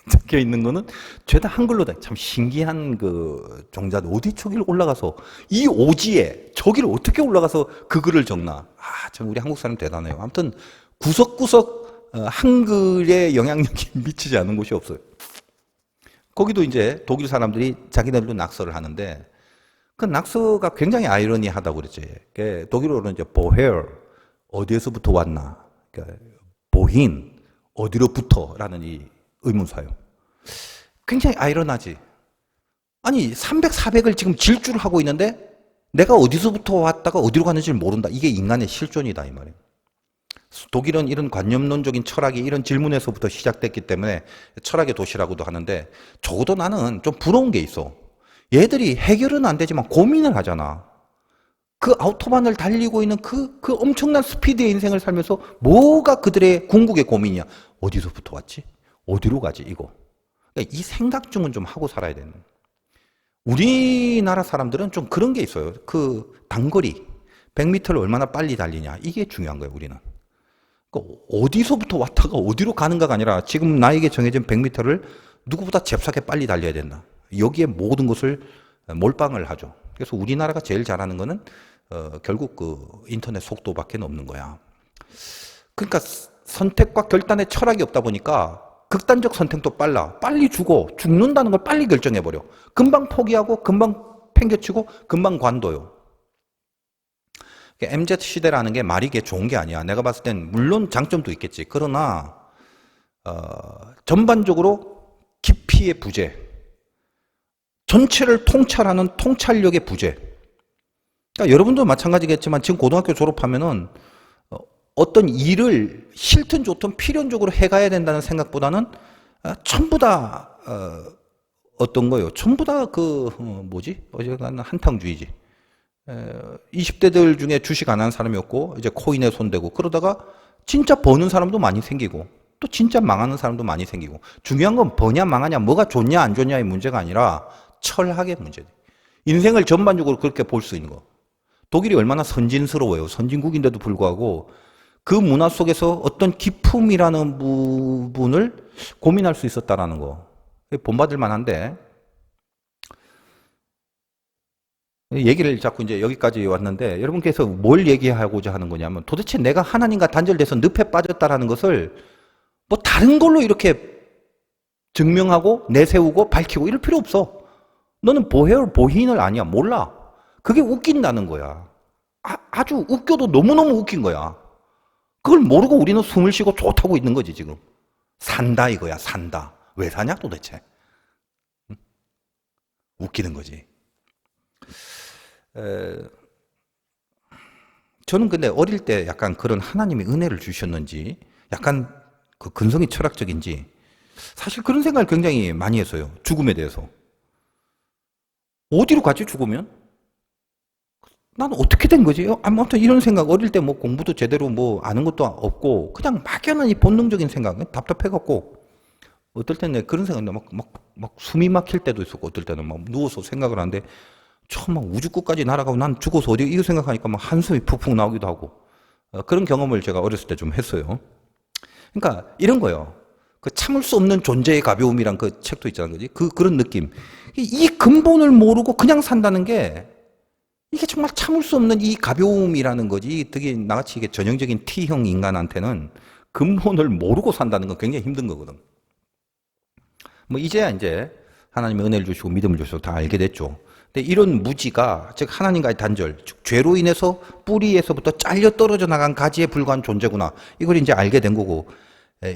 적혀 있는 거는 죄다 한글로 다 참 신기한 종자들 어디 저기를 올라가서 이 오지에 저기를 어떻게 올라가서 그 글을 적나. 참 우리 한국 사람 대단해요. 아무튼 구석구석 한글에 영향력이 미치지 않은 곳이 없어요. 거기도 이제 독일 사람들이 자기네들도 낙서를 하는데 그 낙서가 굉장히 아이러니하다고 그랬지. 독일어로는 이제 보헤어 어디에서부터 왔나, 그러니까 보힌 어디로부터라는 이 의문사요. 굉장히 아이러니하지. 아니 300, 400을 지금 질주를 하고 있는데 내가 어디서부터 왔다가 어디로 가는지를 모른다. 이게 인간의 실존이다 이 말이에요. 독일은 이런 관념론적인 철학이 이런 질문에서부터 시작됐기 때문에 철학의 도시라고도 하는데 적어도 나는 좀 부러운 게 있어. 얘들이 해결은 안 되지만 고민을 하잖아. 그 아우토반을 달리고 있는 그 엄청난 스피드의 인생을 살면서 뭐가 그들의 궁극의 고민이야. 어디서부터 왔지? 어디로 가지 이거. 그러니까 이 생각 중은 좀 하고 살아야 되는. 우리나라 사람들은 좀 그런 게 있어요. 그 단거리 100m를 얼마나 빨리 달리냐 이게 중요한 거예요. 우리는. 그러니까 어디서부터 왔다가 어디로 가는가가 아니라 지금 나에게 정해진 100m를 누구보다 잽싸게 빨리 달려야 된다. 여기에 모든 것을 몰빵을 하죠. 그래서 우리나라가 제일 잘하는 거는 결국 그 인터넷 속도밖에 없는 거야. 그러니까 선택과 결단의 철학이 없다 보니까 극단적 선택도 빨라. 빨리 죽는다는 걸 빨리 결정해버려. 금방 포기하고 금방 팽개치고 금방 관둬요. MZ시대라는 게 말이 게 좋은 게 아니야. 내가 봤을 땐 물론 장점도 있겠지. 그러나 전반적으로 깊이의 부재, 전체를 통찰하는 통찰력의 부재. 그러니까 여러분도 마찬가지겠지만 지금 고등학교 졸업하면은 어떤 일을 싫든 좋든 필연적으로 해가야 된다는 생각보다는 전부 다 어떤 거요? 전부 다 어제가 한탕주의지. 20대들 중에 주식 안 하는 사람이 없고 이제 코인에 손대고 그러다가 진짜 버는 사람도 많이 생기고 또 진짜 망하는 사람도 많이 생기고 중요한 건 버냐 망하냐 뭐가 좋냐 안 좋냐의 문제가 아니라 철학의 문제지. 인생을 전반적으로 그렇게 볼 수 있는 거. 독일이 얼마나 선진스러워요. 선진국인데도 불구하고 그 문화 속에서 어떤 기품이라는 부분을 고민할 수 있었다라는 거. 본받을 만한데 얘기를 자꾸 이제 여기까지 왔는데 여러분께서 뭘 얘기하고자 하는 거냐면 도대체 내가 하나님과 단절돼서 늪에 빠졌다라는 것을 뭐 다른 걸로 이렇게 증명하고 내세우고 밝히고 이럴 필요 없어. 너는 보힌을 아니야. 몰라. 그게 웃긴다는 거야. 아주 웃겨도 너무너무 웃긴 거야. 그걸 모르고 우리는 숨을 쉬고 좋다고 있는 거지 지금. 산다 이거야. 산다. 왜 사냐 도대체. 응? 웃기는 거지. 저는 근데 어릴 때 약간 그런 하나님의 은혜를 주셨는지 약간 그 근성이 철학적인지 사실 그런 생각을 굉장히 많이 했어요. 죽음에 대해서. 어디로 가지 죽으면? 난 어떻게 된 거지? 아무튼 이런 생각 어릴 때 뭐 공부도 제대로 뭐 아는 것도 없고 그냥 막연한 이 본능적인 생각 답답해갖고 어떨 때는 그런 생각이 막 숨이 막힐 때도 있었고 어떨 때는 막 누워서 생각을 하는데 처음 막 우주 끝까지 날아가고 난 죽어서 어디 이거 생각하니까 막 한숨이 푹푹 나오기도 하고 그런 경험을 제가 어렸을 때 좀 했어요. 그러니까 이런 거예요. 그 참을 수 없는 존재의 가벼움이란 그 책도 있잖아요. 그지? 그런 느낌. 이 근본을 모르고 그냥 산다는 게 이게 정말 참을 수 없는 이 가벼움이라는 거지. 특히 나같이 이게 전형적인 T형 인간한테는 근본을 모르고 산다는 건 굉장히 힘든 거거든. 뭐 이제야 이제 하나님의 은혜를 주시고 믿음을 주셔서 다 알게 됐죠. 근데 이런 무지가 즉 하나님과의 단절, 즉 죄로 인해서 뿌리에서부터 잘려 떨어져 나간 가지에 불과한 존재구나. 이걸 이제 알게 된 거고.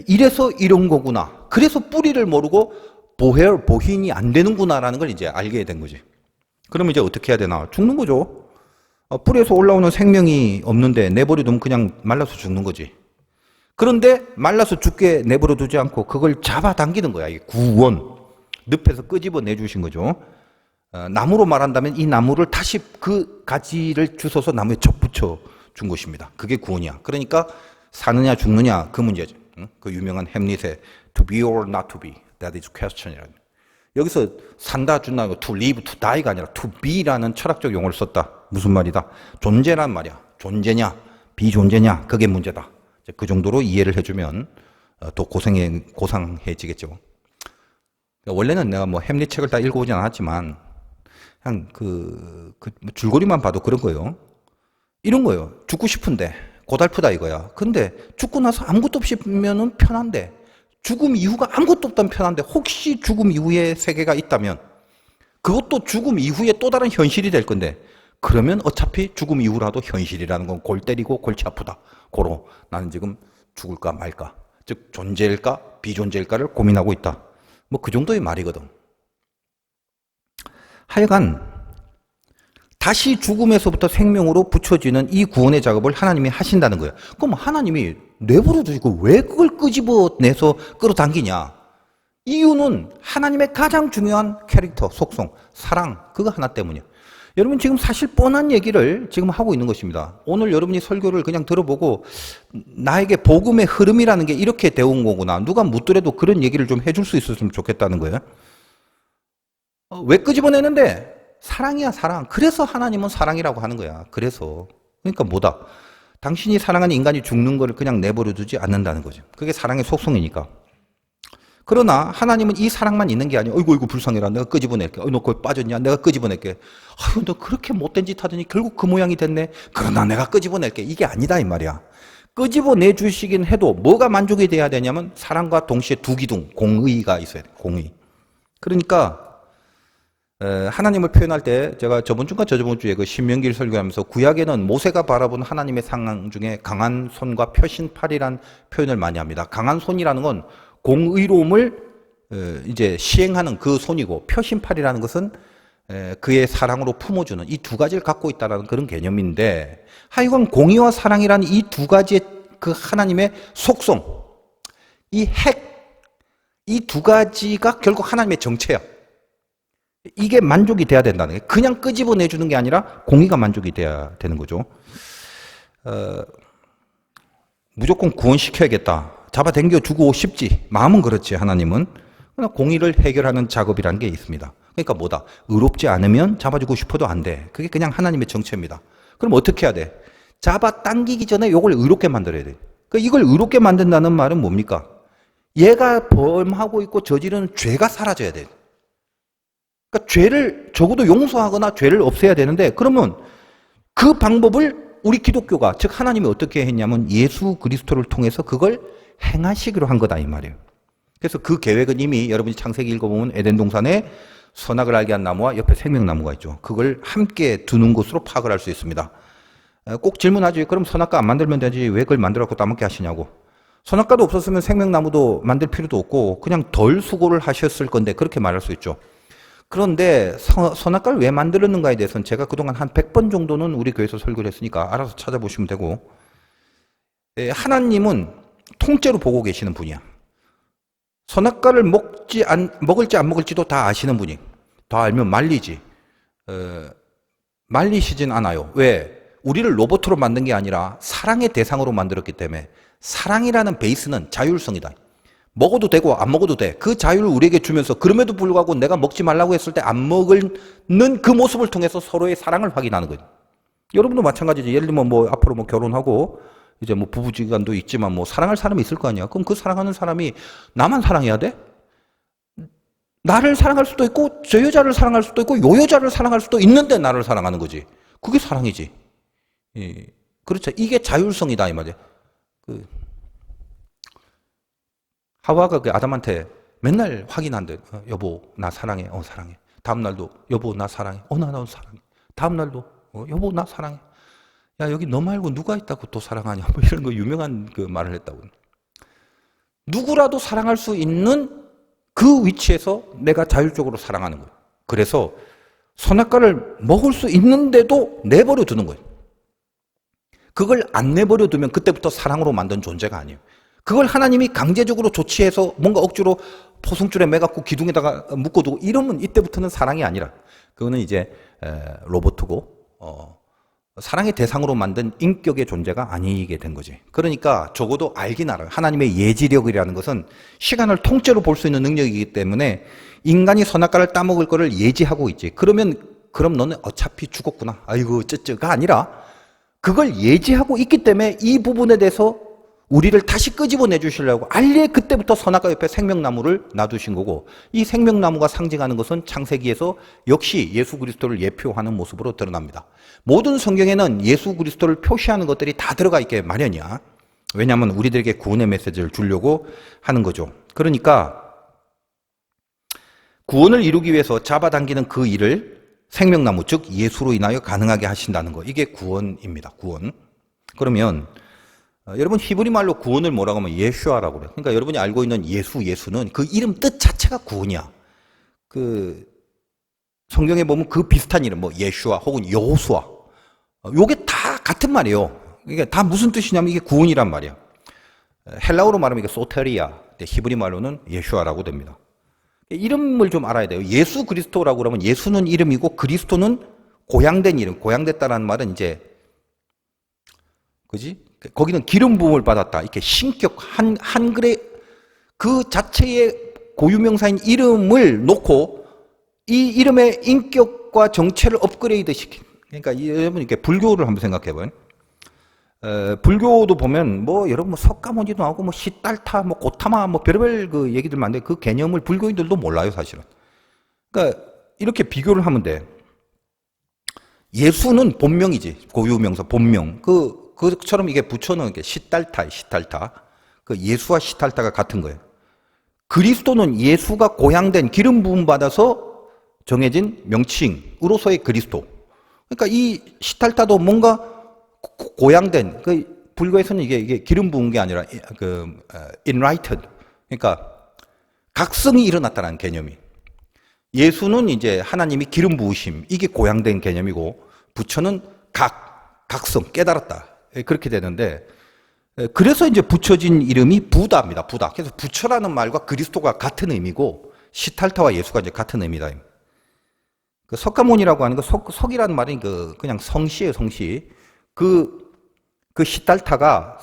이래서 이런 거구나. 그래서 뿌리를 모르고 보힌이 안 되는구나라는 걸 이제 알게 된 거지. 그럼 이제 어떻게 해야 되나? 죽는 거죠. 뿌리에서 올라오는 생명이 없는데 내버려두면 그냥 말라서 죽는 거지. 그런데 말라서 죽게 내버려 두지 않고 그걸 잡아당기는 거야. 이게 구원. 늪에서 끄집어 내주신 거죠. 나무로 말한다면 이 나무를 다시 그 가지를 주워서 나무에 접붙여 준 것입니다. 그게 구원이야. 그러니까 사느냐 죽느냐 그 문제죠. 그 유명한 햄릿의 to be or not to be, that is question이라는. 여기서 산다 죽나 to live, to die가 아니라 to be라는 철학적 용어를 썼다. 무슨 말이다? 존재란 말이야. 존재냐 비존재냐 그게 문제다. 그 정도로 이해를 해주면 더 고상해지겠죠. 원래는 내가 뭐 햄릿 책을 다 읽어보진 않았지만 그냥 줄거리만 봐도 그런 거예요. 이런 거예요. 죽고 싶은데 고달프다 이거야. 근데 죽고 나서 아무것도 없으면은 편한데, 죽음 이후가 아무것도 없다면 편한데, 혹시 죽음 이후에 세계가 있다면 그것도 죽음 이후에 또 다른 현실이 될 건데, 그러면 어차피 죽음 이후라도 현실이라는 건 골 때리고 골치 아프다. 고로 나는 지금 죽을까 말까, 즉 존재일까 비존재일까를 고민하고 있다. 뭐 그 정도의 말이거든. 하여간 다시 죽음에서부터 생명으로 붙여지는 이 구원의 작업을 하나님이 하신다는 거예요. 그럼 하나님이 내버려 두시고 왜 그걸 끄집어내서 끌어당기냐? 이유는 하나님의 가장 중요한 캐릭터, 속성, 사랑, 그거 하나 때문이에요. 여러분 지금 사실 뻔한 얘기를 지금 하고 있는 것입니다. 오늘 여러분이 설교를 그냥 들어보고 나에게 복음의 흐름이라는 게 이렇게 되어 온 거구나. 누가 묻더라도 그런 얘기를 좀 해줄 수 있었으면 좋겠다는 거예요. 왜 끄집어내는데? 사랑이야, 사랑. 그래서 하나님은 사랑이라고 하는 거야. 그래서. 그러니까 뭐다? 당신이 사랑하는 인간이 죽는 거를 그냥 내버려 두지 않는다는 거죠. 그게 사랑의 속성이니까. 그러나 하나님은 이 사랑만 있는 게 아니에요. 어이구 불쌍해라. 내가 끄집어낼게. 너 거기 빠졌냐? 내가 끄집어낼게. 아유, 너 그렇게 못된 짓 하더니 결국 그 모양이 됐네. 그러나 내가 끄집어낼게. 이게 아니다 이 말이야. 끄집어내 주시긴 해도 뭐가 만족이 돼야 되냐면 사랑과 동시에 두 기둥, 공의가 있어야 돼. 공의. 그러니까 하나님을 표현할 때 제가 저번 주인가 저저번 주에 그 신명기를 설교하면서 구약에는 모세가 바라본 하나님의 상황 중에 강한 손과 표신팔이란 표현을 많이 합니다. 강한 손이라는 건 공의로움을 이제 시행하는 그 손이고, 표신팔이라는 것은 그의 사랑으로 품어주는 이 두 가지를 갖고 있다는 그런 개념인데, 하여간 공의와 사랑이라는 이 두 가지의 그 하나님의 속성, 이 두 가지가 결국 하나님의 정체야. 이게 만족이 돼야 된다는 게, 그냥 끄집어내주는 게 아니라 공의가 만족이 돼야 되는 거죠. 무조건 구원시켜야겠다. 잡아당겨주고 싶지. 마음은 그렇지, 하나님은. 그러나 공의를 해결하는 작업이라는 게 있습니다. 그러니까 뭐다? 의롭지 않으면 잡아주고 싶어도 안 돼. 그게 그냥 하나님의 정체입니다. 그럼 어떻게 해야 돼? 잡아당기기 전에 이걸 의롭게 만들어야 돼. 그러니까 이걸 의롭게 만든다는 말은 뭡니까? 얘가 범하고 있고 저지르는 죄가 사라져야 돼. 그러니까 죄를 적어도 용서하거나 죄를 없애야 되는데, 그러면 그 방법을 우리 기독교가, 즉 하나님이 어떻게 했냐면 예수 그리스도를 통해서 그걸 행하시기로 한 거다 이 말이에요. 그래서 그 계획은 이미 여러분이 창세기 읽어보면 에덴 동산에 선악을 알게 한 나무와 옆에 생명나무가 있죠. 그걸 함께 두는 것으로 파악을 할 수 있습니다. 꼭 질문하지. 그럼 선악과 안 만들면 되지. 왜 그걸 만들어갖고 따먹게 하시냐고. 선악과도 없었으면 생명나무도 만들 필요도 없고 그냥 덜 수고를 하셨을 건데, 그렇게 말할 수 있죠. 그런데 선악과를 왜 만들었는가에 대해서는 제가 그동안 한 100번 정도는 우리 교회에서 설교를 했으니까 알아서 찾아보시면 되고, 하나님은 통째로 보고 계시는 분이야. 선악과를 먹을지 안 먹을지도 다 아시는 분이. 다 알면 말리지. 말리시진 않아요. 왜? 우리를 로봇으로 만든 게 아니라 사랑의 대상으로 만들었기 때문에. 사랑이라는 베이스는 자율성이다. 먹어도 되고 안 먹어도 돼. 그 자유를 우리에게 주면서, 그럼에도 불구하고 내가 먹지 말라고 했을 때 안 먹는 그 모습을 통해서 서로의 사랑을 확인하는 거예요. 여러분도 마찬가지지. 예를 들면 뭐 앞으로 뭐 결혼하고 이제 뭐 부부지간도 있지만 뭐 사랑할 사람이 있을 거 아니야. 그럼 그 사랑하는 사람이 나만 사랑해야 돼? 나를 사랑할 수도 있고 저 여자를 사랑할 수도 있고 요 여자를 사랑할 수도 있는데 나를 사랑하는 거지. 그게 사랑이지. 예. 그렇죠. 이게 자율성이다 이 말이야. 하와가 그 아담한테 맨날 확인한대. 여보 나 사랑해. 사랑해. 다음 날도 여보 나 사랑해. 나 사랑해. 다음 날도 여보 나 사랑해. 야 여기 너 말고 누가 있다고 또 사랑하냐. 뭐 이런 거 유명한 그 말을 했다고. 누구라도 사랑할 수 있는 그 위치에서 내가 자율적으로 사랑하는 거예요. 그래서 선악과를 먹을 수 있는데도 내버려 두는 거예요. 그걸 안 내버려 두면 그때부터 사랑으로 만든 존재가 아니에요. 그걸 하나님이 강제적으로 조치해서 뭔가 억지로 포승줄에 매갖고 기둥에다가 묶어두고 이러면 이때부터는 사랑이 아니라, 그거는 이제 로봇이고 사랑의 대상으로 만든 인격의 존재가 아니게 된 거지. 그러니까 적어도 알긴 알아요. 하나님의 예지력이라는 것은 시간을 통째로 볼 수 있는 능력이기 때문에 인간이 선악과를 따먹을 거를 예지하고 있지. 그럼 너는 어차피 죽었구나. 아이고 쩌쩌가 아니라 그걸 예지하고 있기 때문에 이 부분에 대해서 우리를 다시 끄집어내 주시려고 알리에 그때부터 선악과 옆에 생명나무를 놔두신 거고, 이 생명나무가 상징하는 것은 창세기에서 역시 예수 그리스도를 예표하는 모습으로 드러납니다. 모든 성경에는 예수 그리스도를 표시하는 것들이 다 들어가 있게 마련이야. 왜냐하면 우리들에게 구원의 메시지를 주려고 하는 거죠. 그러니까 구원을 이루기 위해서 잡아당기는 그 일을 생명나무, 즉 예수로 인하여 가능하게 하신다는 거, 이게 구원입니다. 구원. 그러면 여러분 히브리 말로 구원을 뭐라고 하면 예슈아라고 그래요. 그러니까 여러분이 알고 있는 예수는 그 이름 뜻 자체가 구원이야. 그 성경에 보면 그 비슷한 이름, 뭐 예슈아 혹은 여호수아, 요게 다 같은 말이에요. 이게 다 무슨 뜻이냐면 이게 구원이란 말이야. 헬라어로 말하면 이게 소테리아, 히브리 말로는 예슈아라고 됩니다. 이름을 좀 알아야 돼요. 예수 그리스도라고 그러면 예수는 이름이고 그리스도는 고양된 이름, 고양됐다라는 말은 이제 그지? 거기는 기름 부음을 받았다. 이렇게 신격 한글의 그 자체의 고유명사인 이름을 놓고 이 이름의 인격과 정체를 업그레이드 시킨. 그러니까 여러분 이렇게 불교를 한번 생각해 봐요. 불교도 보면 뭐 여러분 뭐 석가모니도 나오고 뭐 시달타, 뭐 고타마, 뭐 별별 그 얘기들 많은데 그 개념을 불교인들도 몰라요 사실은. 그러니까 이렇게 비교를 하면 돼. 예수는 본명이지, 고유명사 본명. 그처럼 이게 붙여놓은 게 시달타. 그 예수와 시달타가 같은 거예요. 그리스도는 예수가 고양된 기름 부음 받아서 정해진 명칭으로서의 그리스도. 그러니까 이 시달타도 뭔가 고양된, 그 불교에서는 이게 기름 부은 게 아니라 enlightened. 그러니까 각성이 일어났다는 개념이. 예수는 이제 하나님이 기름 부으심, 이게 고양된 개념이고, 부처는 각성, 깨달았다. 그렇게 되는데, 그래서 이제 붙여진 이름이 부다입니다. 부다. 그래서 부처라는 말과 그리스도가 같은 의미고, 시탈타와 예수가 이제 같은 의미다. 그 석가모니라고 하는 거, 석이라는 말이 그냥 성씨예요, 성씨. 그 시탈타가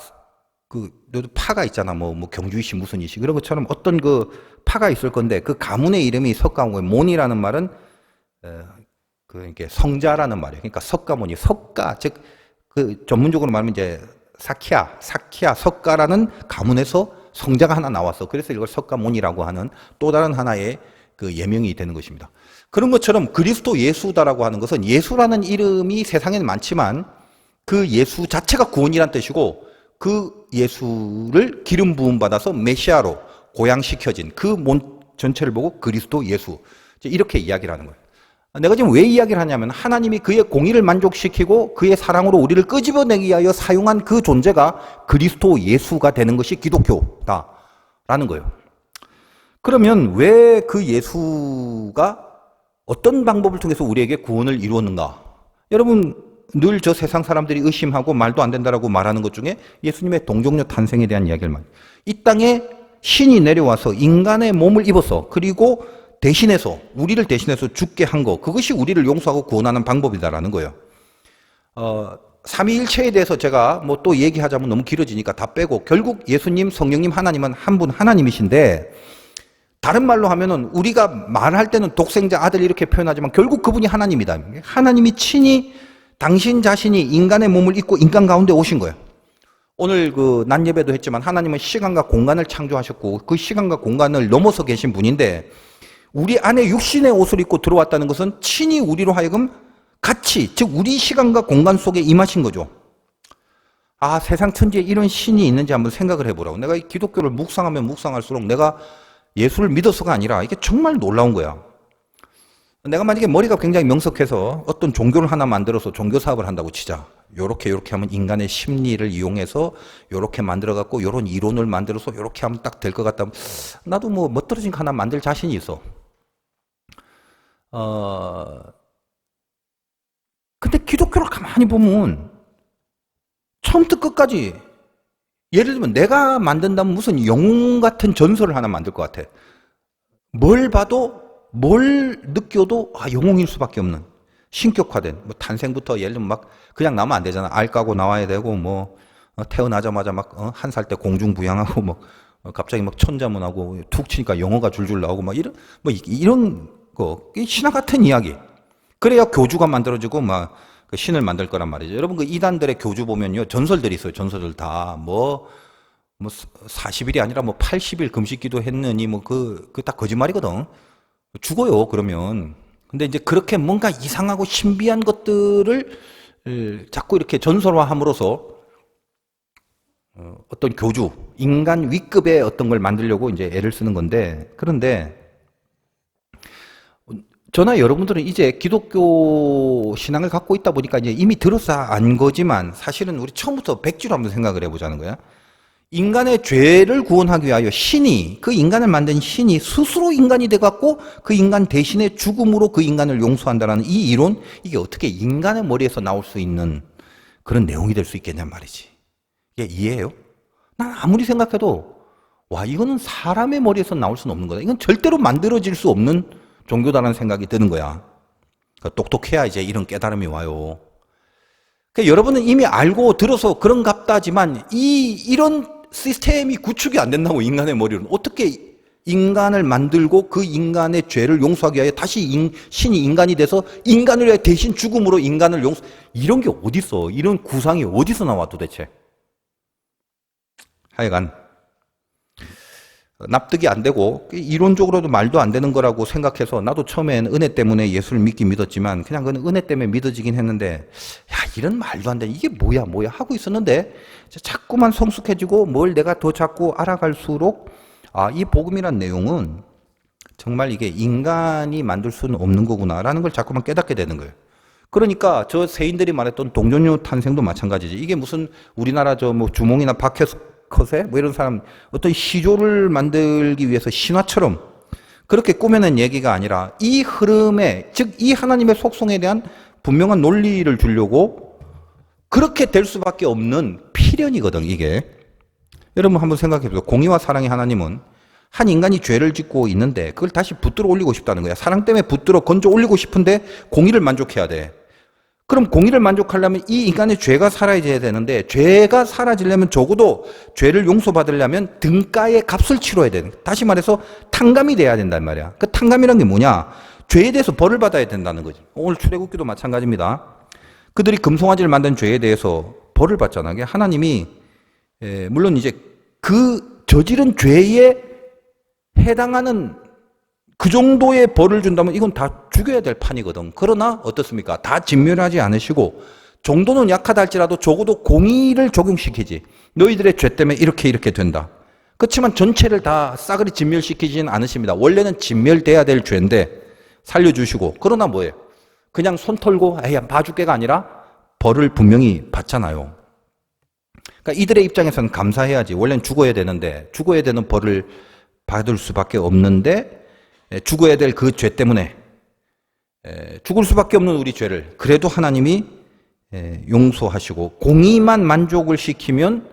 파가 있잖아. 뭐 경주이시 무슨 이시. 그런 것처럼 어떤 그 파가 있을 건데, 그 가문의 이름이 석가모니. 모니라는 말은, 이게 성자라는 말이에요. 그러니까 석가모니, 석가, 즉, 그 전문적으로 말하면 이제 사키야, 석가라는 가문에서 성자가 하나 나왔어. 그래서 이걸 석가모니라고 하는 또 다른 하나의 그 예명이 되는 것입니다. 그런 것처럼 그리스도 예수다라고 하는 것은 예수라는 이름이 세상에는 많지만 그 예수 자체가 구원이란 뜻이고 그 예수를 기름 부음 받아서 메시아로 고양시켜진 그 몸 전체를 보고 그리스도 예수. 이렇게 이야기를 하는 거예요. 내가 지금 왜 이야기를 하냐면 하나님이 그의 공의를 만족시키고 그의 사랑으로 우리를 끄집어내기 위하여 사용한 그 존재가 그리스도 예수가 되는 것이 기독교다라는 거예요. 그러면 왜 그 예수가 어떤 방법을 통해서 우리에게 구원을 이루었는가? 여러분 늘 저 세상 사람들이 의심하고 말도 안 된다라고 말하는 것 중에 예수님의 동정녀 탄생에 대한 이야기를 많이. 이 땅에 신이 내려와서 인간의 몸을 입어서 그리고 우리를 대신해서 죽게 한 거, 그것이 우리를 용서하고 구원하는 방법이다라는 거예요. 삼위일체에 대해서 제가 뭐 또 얘기하자면 너무 길어지니까 다 빼고 결국 예수님, 성령님, 하나님은 한 분 하나님이신데 다른 말로 하면은 우리가 말할 때는 독생자 아들 이렇게 표현하지만 결국 그분이 하나님이다. 하나님이 친히 당신 자신이 인간의 몸을 입고 인간 가운데 오신 거예요. 오늘 낮 예배도 했지만 하나님은 시간과 공간을 창조하셨고 그 시간과 공간을 넘어서 계신 분인데 우리 안에 육신의 옷을 입고 들어왔다는 것은 친히 우리로 하여금 같이, 즉 우리 시간과 공간 속에 임하신 거죠. 아, 세상 천지에 이런 신이 있는지 한번 생각을 해보라고. 내가 이 기독교를 묵상하면 묵상할수록 내가 예수를 믿어서가 아니라 이게 정말 놀라운 거야. 내가 만약에 머리가 굉장히 명석해서 어떤 종교를 하나 만들어서 종교 사업을 한다고 치자. 요렇게 하면 인간의 심리를 이용해서 요렇게 만들어갖고 요런 이론을 만들어서 요렇게 하면 딱 될 것 같다. 나도 뭐 멋들어진 거 하나 만들 자신이 있어. 근데 기독교를 가만히 보면 처음부터 끝까지 예를 들면 내가 만든다면 무슨 영웅 같은 전설을 하나 만들 것 같아. 뭘 봐도 뭘 느껴도 영웅일 수밖에 없는 신격화된 뭐 탄생부터 예를 들면 막 그냥 나오면 안 되잖아. 알 까고 나와야 되고 뭐 태어나자마자 막 한 살 때 공중부양하고 뭐 갑자기 막 천자문하고 툭 치니까 영어가 줄줄 나오고 막 이런 거 신화 같은 이야기. 그래야 교주가 만들어지고 막 그 신을 만들 거란 말이죠. 여러분 그 이단들의 교주 보면요 전설들이 있어요. 전설들 다 뭐 뭐 40일이 아니라 뭐 80일 금식기도 했느니 뭐 그 다 거짓말이거든. 죽어요, 그러면. 근데 이제 그렇게 뭔가 이상하고 신비한 것들을 자꾸 이렇게 전설화함으로써 어떤 교주, 인간 위급의 어떤 걸 만들려고 이제 애를 쓰는 건데, 그런데 저나 여러분들은 이제 기독교 신앙을 갖고 있다 보니까 이제 이미 들어서 안 거지만 사실은 우리 처음부터 백지로 한번 생각을 해보자는 거야. 인간의 죄를 구원하기 위하여 신이, 그 인간을 만든 신이 스스로 인간이 돼갖고 그 인간 대신에 죽음으로 그 인간을 용서한다라는 이 이론, 이게 어떻게 인간의 머리에서 나올 수 있는 그런 내용이 될 수 있겠냔 말이지. 이게 이해해요? 난 아무리 생각해도 와, 이거는 사람의 머리에서 나올 수는 없는 거다. 이건 절대로 만들어질 수 없는 종교다라는 생각이 드는 거야. 그러니까 똑똑해야 이제 이런 깨달음이 와요. 그러니까 여러분은 이미 알고 들어서 그런갑다지만 이런 시스템이 구축이 안 된다고, 인간의 머리로는. 어떻게 인간을 만들고 그 인간의 죄를 용서하기 위하여 다시 신이 인간이 돼서 인간을 위해 대신 죽음으로 인간을 이런 게 어딨어? 이런 구상이 어디서 나와 도대체? 하여간 납득이 안 되고 이론적으로도 말도 안 되는 거라고 생각해서 나도 처음엔 은혜 때문에 예수를 믿긴 믿었지만 그냥 그건 은혜 때문에 믿어지긴 했는데, 야, 이런 말도 안 되는, 이게 뭐야 하고 있었는데 자꾸만 성숙해지고 뭘 내가 더 자꾸 알아갈수록 이 복음이란 내용은 정말 이게 인간이 만들 수는 없는 거구나라는 걸 자꾸만 깨닫게 되는 거예요. 그러니까 저 세인들이 말했던 동정녀 탄생도 마찬가지지. 이게 무슨 우리나라 저 뭐 주몽이나 박해서세 뭐 이런 사람 어떤 시조를 만들기 위해서 신화처럼 그렇게 꾸며낸 얘기가 아니라 이 흐름에, 즉 이 하나님의 속성에 대한 분명한 논리를 주려고 그렇게 될 수밖에 없는 필연이거든, 이게. 여러분 한번 생각해 보세요. 공의와 사랑의 하나님은 한 인간이 죄를 짓고 있는데 그걸 다시 붙들어 올리고 싶다는 거야. 사랑 때문에 붙들어 건져 올리고 싶은데 공의를 만족해야 돼. 그럼 공의를 만족하려면 이 인간의 죄가 사라져야 되는데, 죄가 사라지려면 적어도 죄를 용서받으려면 등가의 값을 치러야 되는 거야. 다시 말해서 탕감이 돼야 된단 말이야. 그 탕감이란 게 뭐냐? 죄에 대해서 벌을 받아야 된다는 거지. 오늘 출애굽기도 마찬가지입니다. 그들이 금송아지를 만든 죄에 대해서 벌을 받잖아. 하나님이 물론 이제 그 저지른 죄에 해당하는 그 정도의 벌을 준다면 이건 다 죽여야 될 판이거든. 그러나 어떻습니까? 다 진멸하지 않으시고 정도는 약하다 할지라도 적어도 공의를 적용시키지. 너희들의 죄 때문에 이렇게 된다. 그렇지만 전체를 다 싸그리 진멸시키지는 않으십니다. 원래는 진멸돼야 될 죄인데 살려주시고, 그러나 뭐예요? 그냥 손 털고 에이 봐줄게가 아니라 벌을 분명히 받잖아요. 그러니까 이들의 입장에서는 감사해야지. 원래는 죽어야 되는데 죽어야 되는 벌을 받을 수밖에 없는데 죽어야 될 그 죄 때문에 죽을 수밖에 없는 우리 죄를 그래도 하나님이 용서하시고 공의만 만족을 시키면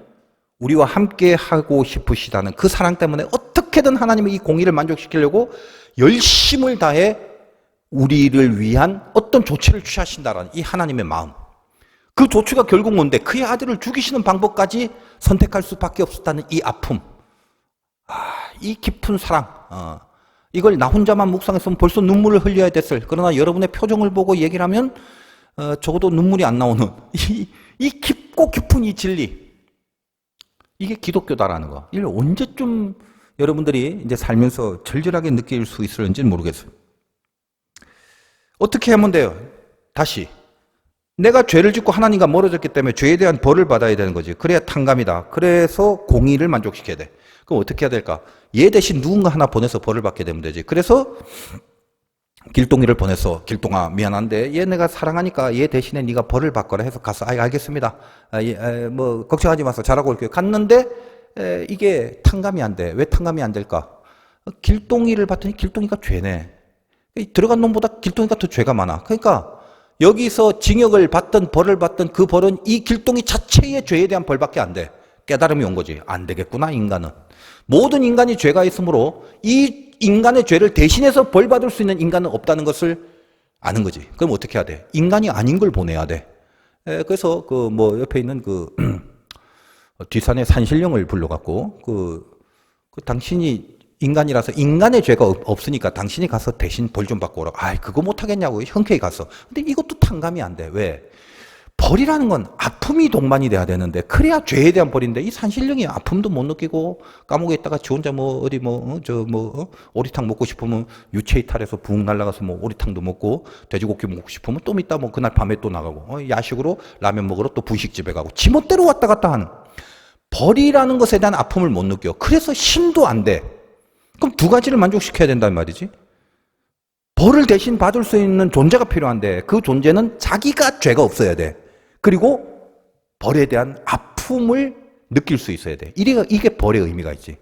우리와 함께 하고 싶으시다는 그 사랑 때문에 어떻게든 하나님의 이 공의를 만족시키려고 열심을 다해 우리를 위한 어떤 조치를 취하신다라는 이 하나님의 마음. 그 조치가 결국 뭔데? 그의 아들을 죽이시는 방법까지 선택할 수밖에 없었다는 이 아픔. 이 깊은 사랑. 이걸 나 혼자만 묵상했으면 벌써 눈물을 흘려야 됐을. 그러나 여러분의 표정을 보고 얘기를 하면 적어도 눈물이 안 나오는 이 깊고 깊은 이 진리. 이게 기독교다라는 거. 이걸 언제쯤 여러분들이 이제 살면서 절절하게 느낄 수 있을지는 모르겠어요. 어떻게 하면 돼요? 다시. 내가 죄를 짓고 하나님과 멀어졌기 때문에 죄에 대한 벌을 받아야 되는 거지. 그래야 탕감이다. 그래서 공의를 만족시켜야 돼. 그럼 어떻게 해야 될까? 얘 대신 누군가 하나 보내서 벌을 받게 되면 되지. 그래서 길동이를 보내서, 길동아 미안한데 얘 내가 사랑하니까 얘 대신에 네가 벌을 받거라 해서 가서 알겠습니다. 뭐 걱정하지 마세요. 잘하고 올게요. 갔는데 이게 탕감이 안 돼. 왜 탕감이 안 될까? 길동이를 봤더니 길동이가 죄네. 들어간 놈보다 길동이가 더 죄가 많아. 그러니까 여기서 징역을 받든 벌을 받든 그 벌은 이 길동이 자체의 죄에 대한 벌밖에 안 돼. 깨달음이 온 거지. 안 되겠구나, 인간은. 모든 인간이 죄가 있으므로 이 인간의 죄를 대신해서 벌 받을 수 있는 인간은 없다는 것을 아는 거지. 그럼 어떻게 해야 돼? 인간이 아닌 걸 보내야 돼. 그래서 그 뭐 옆에 있는 그 뒷산의 산신령을 불러갖고 그 당신이 인간이라서 인간의 죄가 없으니까 당신이 가서 대신 벌 좀 받고 오라. 그거 못하겠냐고. 흔쾌히 갔어. 근데 이것도 탕감이 안 돼. 왜? 벌이라는 건 아픔이 동반이 돼야 되는데 그래야 죄에 대한 벌인데 이 산신령이 아픔도 못 느끼고 감옥에 있다가 지 혼자 뭐 어디 오리탕 먹고 싶으면 유체이탈해서 붕 날아가서 뭐 오리탕도 먹고 돼지고기 먹고 싶으면 또 이따 뭐 그날 밤에 또 나가고 야식으로 라면 먹으러 또 분식집에 가고 지멋대로 왔다 갔다 하는 벌이라는 것에 대한 아픔을 못 느껴. 그래서 힘도 안 돼. 그럼 두 가지를 만족시켜야 된단 말이지. 벌을 대신 받을 수 있는 존재가 필요한데 그 존재는 자기가 죄가 없어야 돼. 그리고 벌에 대한 아픔을 느낄 수 있어야 돼. 이게 벌의 의미가 있지.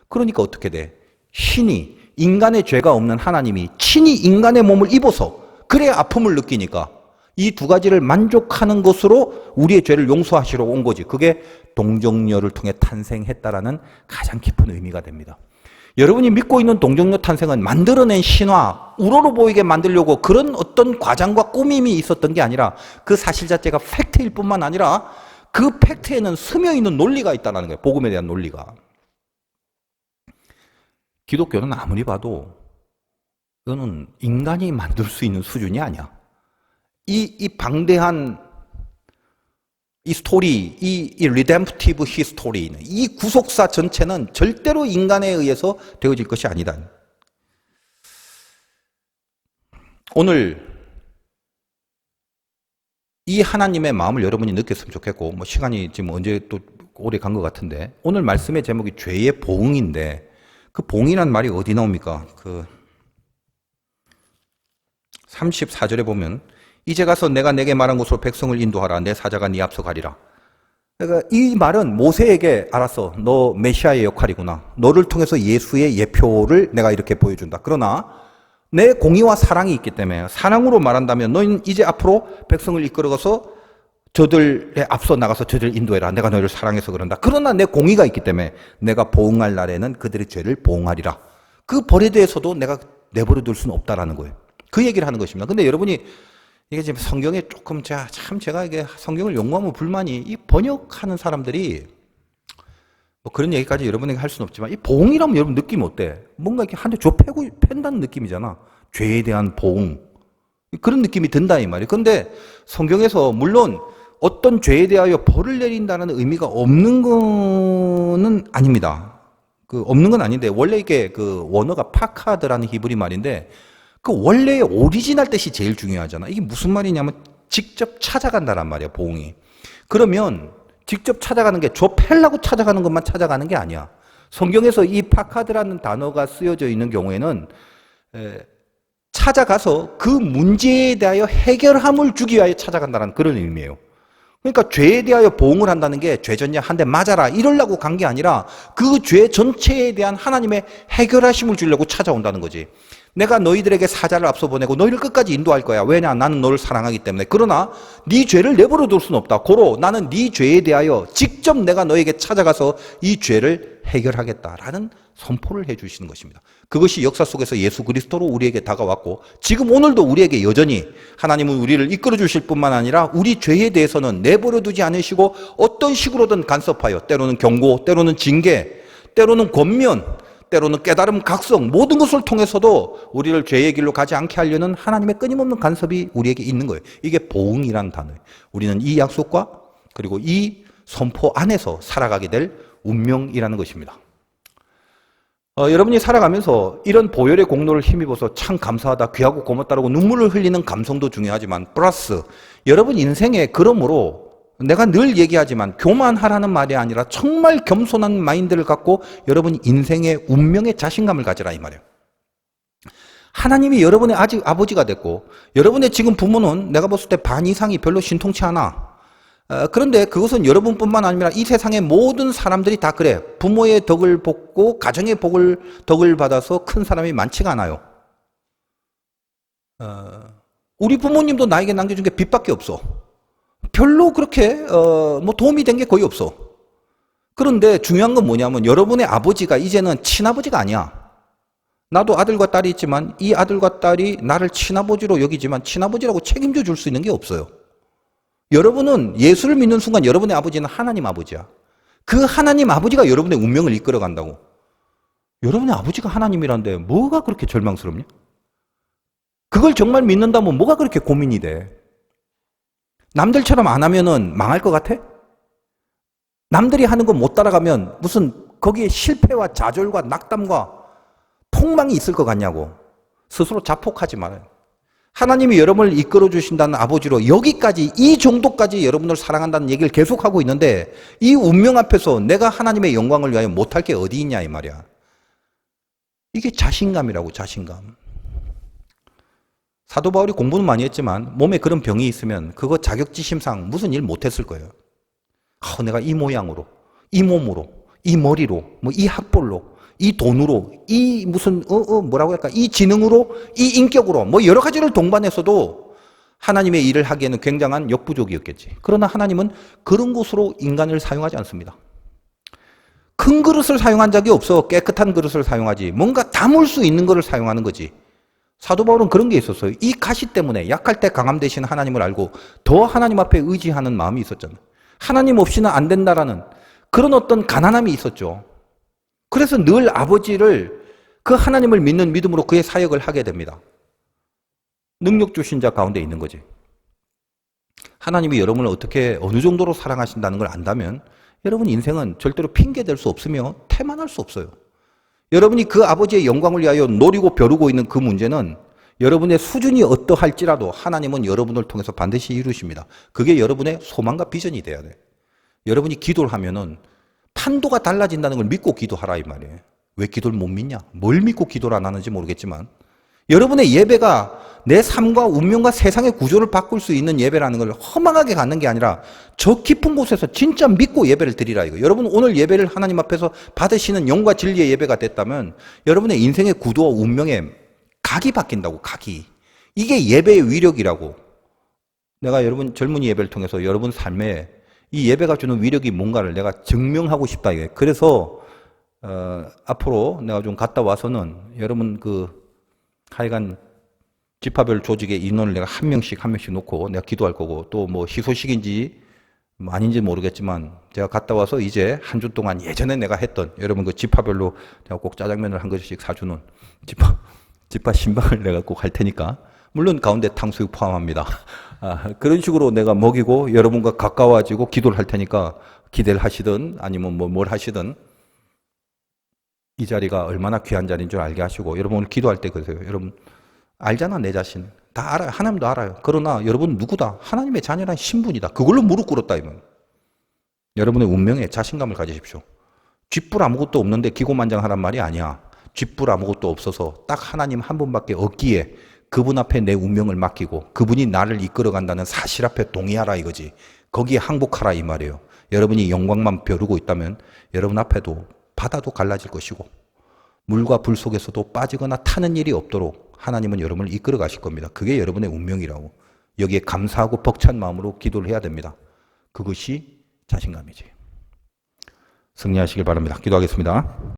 그러니까 어떻게 돼? 신이 인간의 죄가 없는 하나님이 친히 인간의 몸을 입어서 그래야 아픔을 느끼니까 이 두 가지를 만족하는 것으로 우리의 죄를 용서하시러 온 거지. 그게 동정녀를 통해 탄생했다라는 가장 깊은 의미가 됩니다. 여러분이 믿고 있는 동정녀 탄생은 만들어낸 신화, 우러러 보이게 만들려고 그런 어떤 과장과 꾸밈이 있었던 게 아니라 그 사실 자체가 팩트일 뿐만 아니라 그 팩트에는 스며있는 논리가 있다는 거예요. 복음에 대한 논리가. 기독교는 아무리 봐도 이거는 인간이 만들 수 있는 수준이 아니야. 이 방대한 이 스토리, 이 리뎀프티브 히스토리, 이 구속사 전체는 절대로 인간에 의해서 되어질 것이 아니다. 오늘 이 하나님의 마음을 여러분이 느꼈으면 좋겠고, 뭐 시간이 지금 언제 또 오래 간 것 같은데, 오늘 말씀의 제목이 죄의 보응인데, 그 보응이란 말이 어디 나옵니까? 그 34절에 보면 이제 가서 내가 내게 말한 곳으로 백성을 인도하라. 내 사자가 네 앞서 가리라. 그러니까 이 말은 모세에게 알았어. 너 메시아의 역할이구나. 너를 통해서 예수의 예표를 내가 이렇게 보여준다. 그러나 내 공의와 사랑이 있기 때문에 사랑으로 말한다면 너는 이제 앞으로 백성을 이끌어가서 저들의 앞서 나가서 저들을 인도해라. 내가 너희를 사랑해서 그런다. 그러나 내 공의가 있기 때문에 내가 보응할 날에는 그들의 죄를 보응하리라. 그 벌에 대해서도 내가 내버려 둘 수는 없다라는 거예요. 그 얘기를 하는 것입니다. 근데 여러분이 이게 지금 성경에 조금 제가 이게 성경을 연구하면 불만이 이 번역하는 사람들이 뭐 그런 얘기까지 여러분에게 할 수는 없지만 이 보응이라면 여러분 느낌 어때? 뭔가 이렇게 한 대 줘 팬다는 느낌이잖아. 죄에 대한 보응. 그런 느낌이 든다 이 말이에요. 그런데 성경에서 물론 어떤 죄에 대하여 벌을 내린다는 의미가 없는 거는 아닙니다. 없는 건 아닌데 원래 이게 그 원어가 파카드라는 히브리 말인데 그 원래의 오리지널 뜻이 제일 중요하잖아. 이게 무슨 말이냐면 직접 찾아간다란 말이야, 보응이. 그러면 직접 찾아가는 게 좁혀려고 찾아가는 것만 찾아가는 게 아니야. 성경에서 이 파카드라는 단어가 쓰여져 있는 경우에는 찾아가서 그 문제에 대하여 해결함을 주기 위하여 찾아간다는 그런 의미예요. 그러니까 죄에 대하여 보응을 한다는 게 죄졌냐 한 대 맞아라 이러려고 간 게 아니라 그 죄 전체에 대한 하나님의 해결하심을 주려고 찾아온다는 거지. 내가 너희들에게 사자를 앞서 보내고 너희를 끝까지 인도할 거야. 왜냐? 나는 너를 사랑하기 때문에. 그러나 네 죄를 내버려 둘 수는 없다. 고로 나는 네 죄에 대하여 직접 내가 너에게 찾아가서 이 죄를 해결하겠다라는 선포를 해주시는 것입니다. 그것이 역사 속에서 예수 그리스도로 우리에게 다가왔고 지금 오늘도 우리에게 여전히 하나님은 우리를 이끌어 주실 뿐만 아니라 우리 죄에 대해서는 내버려 두지 않으시고 어떤 식으로든 간섭하여 때로는 경고, 때로는 징계, 때로는 권면, 때로는 깨달음, 각성 모든 것을 통해서도 우리를 죄의 길로 가지 않게 하려는 하나님의 끊임없는 간섭이 우리에게 있는 거예요. 이게 보응이라는 단어예요. 우리는 이 약속과 그리고 이 선포 안에서 살아가게 될 운명이라는 것입니다. 여러분이 살아가면서 이런 보혈의 공로를 힘입어서 참 감사하다, 귀하고 고맙다라고 눈물을 흘리는 감성도 중요하지만 플러스 여러분 인생에 그러므로 내가 늘 얘기하지만 교만하라는 말이 아니라 정말 겸손한 마인드를 갖고 여러분 인생의 운명의 자신감을 가지라 이 말이에요. 하나님이 여러분의 아직 아버지가 됐고 여러분의 지금 부모는 내가 봤을 때 반 이상이 별로 신통치 않아. 그런데 그것은 여러분뿐만 아니라 이 세상의 모든 사람들이 다 그래. 부모의 덕을 받고 가정의 덕을 받아서 큰 사람이 많지가 않아요. 우리 부모님도 나에게 남겨준 게 빚밖에 없어. 별로 그렇게 뭐 도움이 된 게 거의 없어. 그런데 중요한 건 뭐냐면 여러분의 아버지가 이제는 친아버지가 아니야. 나도 아들과 딸이 있지만 이 아들과 딸이 나를 친아버지로 여기지만 친아버지라고 책임져 줄 수 있는 게 없어요. 여러분은 예수를 믿는 순간 여러분의 아버지는 하나님 아버지야. 그 하나님 아버지가 여러분의 운명을 이끌어 간다고. 여러분의 아버지가 하나님이란데 뭐가 그렇게 절망스럽냐? 그걸 정말 믿는다면 뭐가 그렇게 고민이 돼? 남들처럼 안 하면은 망할 것 같아? 남들이 하는 거 못 따라가면 무슨 거기에 실패와 좌절과 낙담과 폭망이 있을 것 같냐고. 스스로 자폭하지 말아요. 하나님이 여러분을 이끌어 주신다는 아버지로 여기까지 이 정도까지 여러분을 사랑한다는 얘기를 계속하고 있는데 이 운명 앞에서 내가 하나님의 영광을 위하여 못할 게 어디 있냐 이 말이야. 이게 자신감이라고. 자신감. 사도 바울이 공부는 많이 했지만 몸에 그런 병이 있으면 그거 자격지심상 무슨 일 못했을 거예요. 내가 이 모양으로, 이 몸으로, 이 머리로, 뭐 이 학벌로, 이 돈으로, 이 무슨 뭐라고 할까, 이 지능으로, 이 인격으로, 뭐 여러 가지를 동반해서도 하나님의 일을 하기에는 굉장한 역부족이었겠지. 그러나 하나님은 그런 곳으로 인간을 사용하지 않습니다. 큰 그릇을 사용한 적이 없어. 깨끗한 그릇을 사용하지. 뭔가 담을 수 있는 것을 사용하는 거지. 사도 바울은 그런 게 있었어요. 이 가시 때문에 약할 때 강함 되신 하나님을 알고 더 하나님 앞에 의지하는 마음이 있었잖아요. 하나님 없이는 안 된다라는 그런 어떤 가난함이 있었죠. 그래서 늘 아버지를, 그 하나님을 믿는 믿음으로 그의 사역을 하게 됩니다. 능력 주신 자 가운데 있는 거지. 하나님이 여러분을 어떻게 어느 정도로 사랑하신다는 걸 안다면 여러분 인생은 절대로 핑계댈 수 없으며 태만할 수 없어요. 여러분이 그 아버지의 영광을 위하여 노리고 벼르고 있는 그 문제는 여러분의 수준이 어떠할지라도 하나님은 여러분을 통해서 반드시 이루십니다. 그게 여러분의 소망과 비전이 돼야 돼. 여러분이 기도를 하면은 판도가 달라진다는 걸 믿고 기도하라 이 말이에요. 왜 기도를 못 믿냐? 뭘 믿고 기도를 안 하는지 모르겠지만 여러분의 예배가 내 삶과 운명과 세상의 구조를 바꿀 수 있는 예배라는 걸 허망하게 갖는 게 아니라 저 깊은 곳에서 진짜 믿고 예배를 드리라 이거. 여러분 오늘 예배를 하나님 앞에서 받으시는 영과 진리의 예배가 됐다면 여러분의 인생의 구도와 운명의 각이 바뀐다고. 각이. 이게 예배의 위력이라고. 내가 여러분 젊은이 예배를 통해서 여러분 삶에 이 예배가 주는 위력이 뭔가를 내가 증명하고 싶다 이거예요. 그래서 앞으로 내가 좀 갔다 와서는 여러분 하여간 지파별 조직의 인원을 내가 한 명씩 놓고 내가 기도할 거고, 또 뭐 희소식인지 뭐 아닌지 모르겠지만 제가 갔다 와서 이제 한 주 동안 예전에 내가 했던 여러분 그 지파별로 내가 꼭 짜장면을 한 그릇씩 사주는 지파 신방을 내가 꼭 할 테니까, 물론 가운데 탕수육 포함합니다. 그런 식으로 내가 먹이고 여러분과 가까워지고 기도를 할 테니까 기대를 하시든 아니면 뭘 하시든 이 자리가 얼마나 귀한 자리인 줄 알게 하시고, 여러분 오늘 기도할 때 그러세요. 여러분 알잖아, 내 자신. 다 알아요. 하나님도 알아요. 그러나 여러분 누구다? 하나님의 자녀란 신분이다. 그걸로 무릎 꿇었다 이면. 여러분의 운명에 자신감을 가지십시오. 쥐뿔 아무것도 없는데 기고만장하란 말이 아니야. 쥐뿔 아무것도 없어서 딱 하나님 한 분밖에 없기에 그분 앞에 내 운명을 맡기고 그분이 나를 이끌어간다는 사실 앞에 동의하라 이거지. 거기에 항복하라 이 말이에요. 여러분이 영광만 벼르고 있다면 여러분 앞에도 바다도 갈라질 것이고 물과 불 속에서도 빠지거나 타는 일이 없도록 하나님은 여러분을 이끌어 가실 겁니다. 그게 여러분의 운명이라고. 여기에 감사하고 벅찬 마음으로 기도를 해야 됩니다. 그것이 자신감이지. 승리하시길 바랍니다. 기도하겠습니다.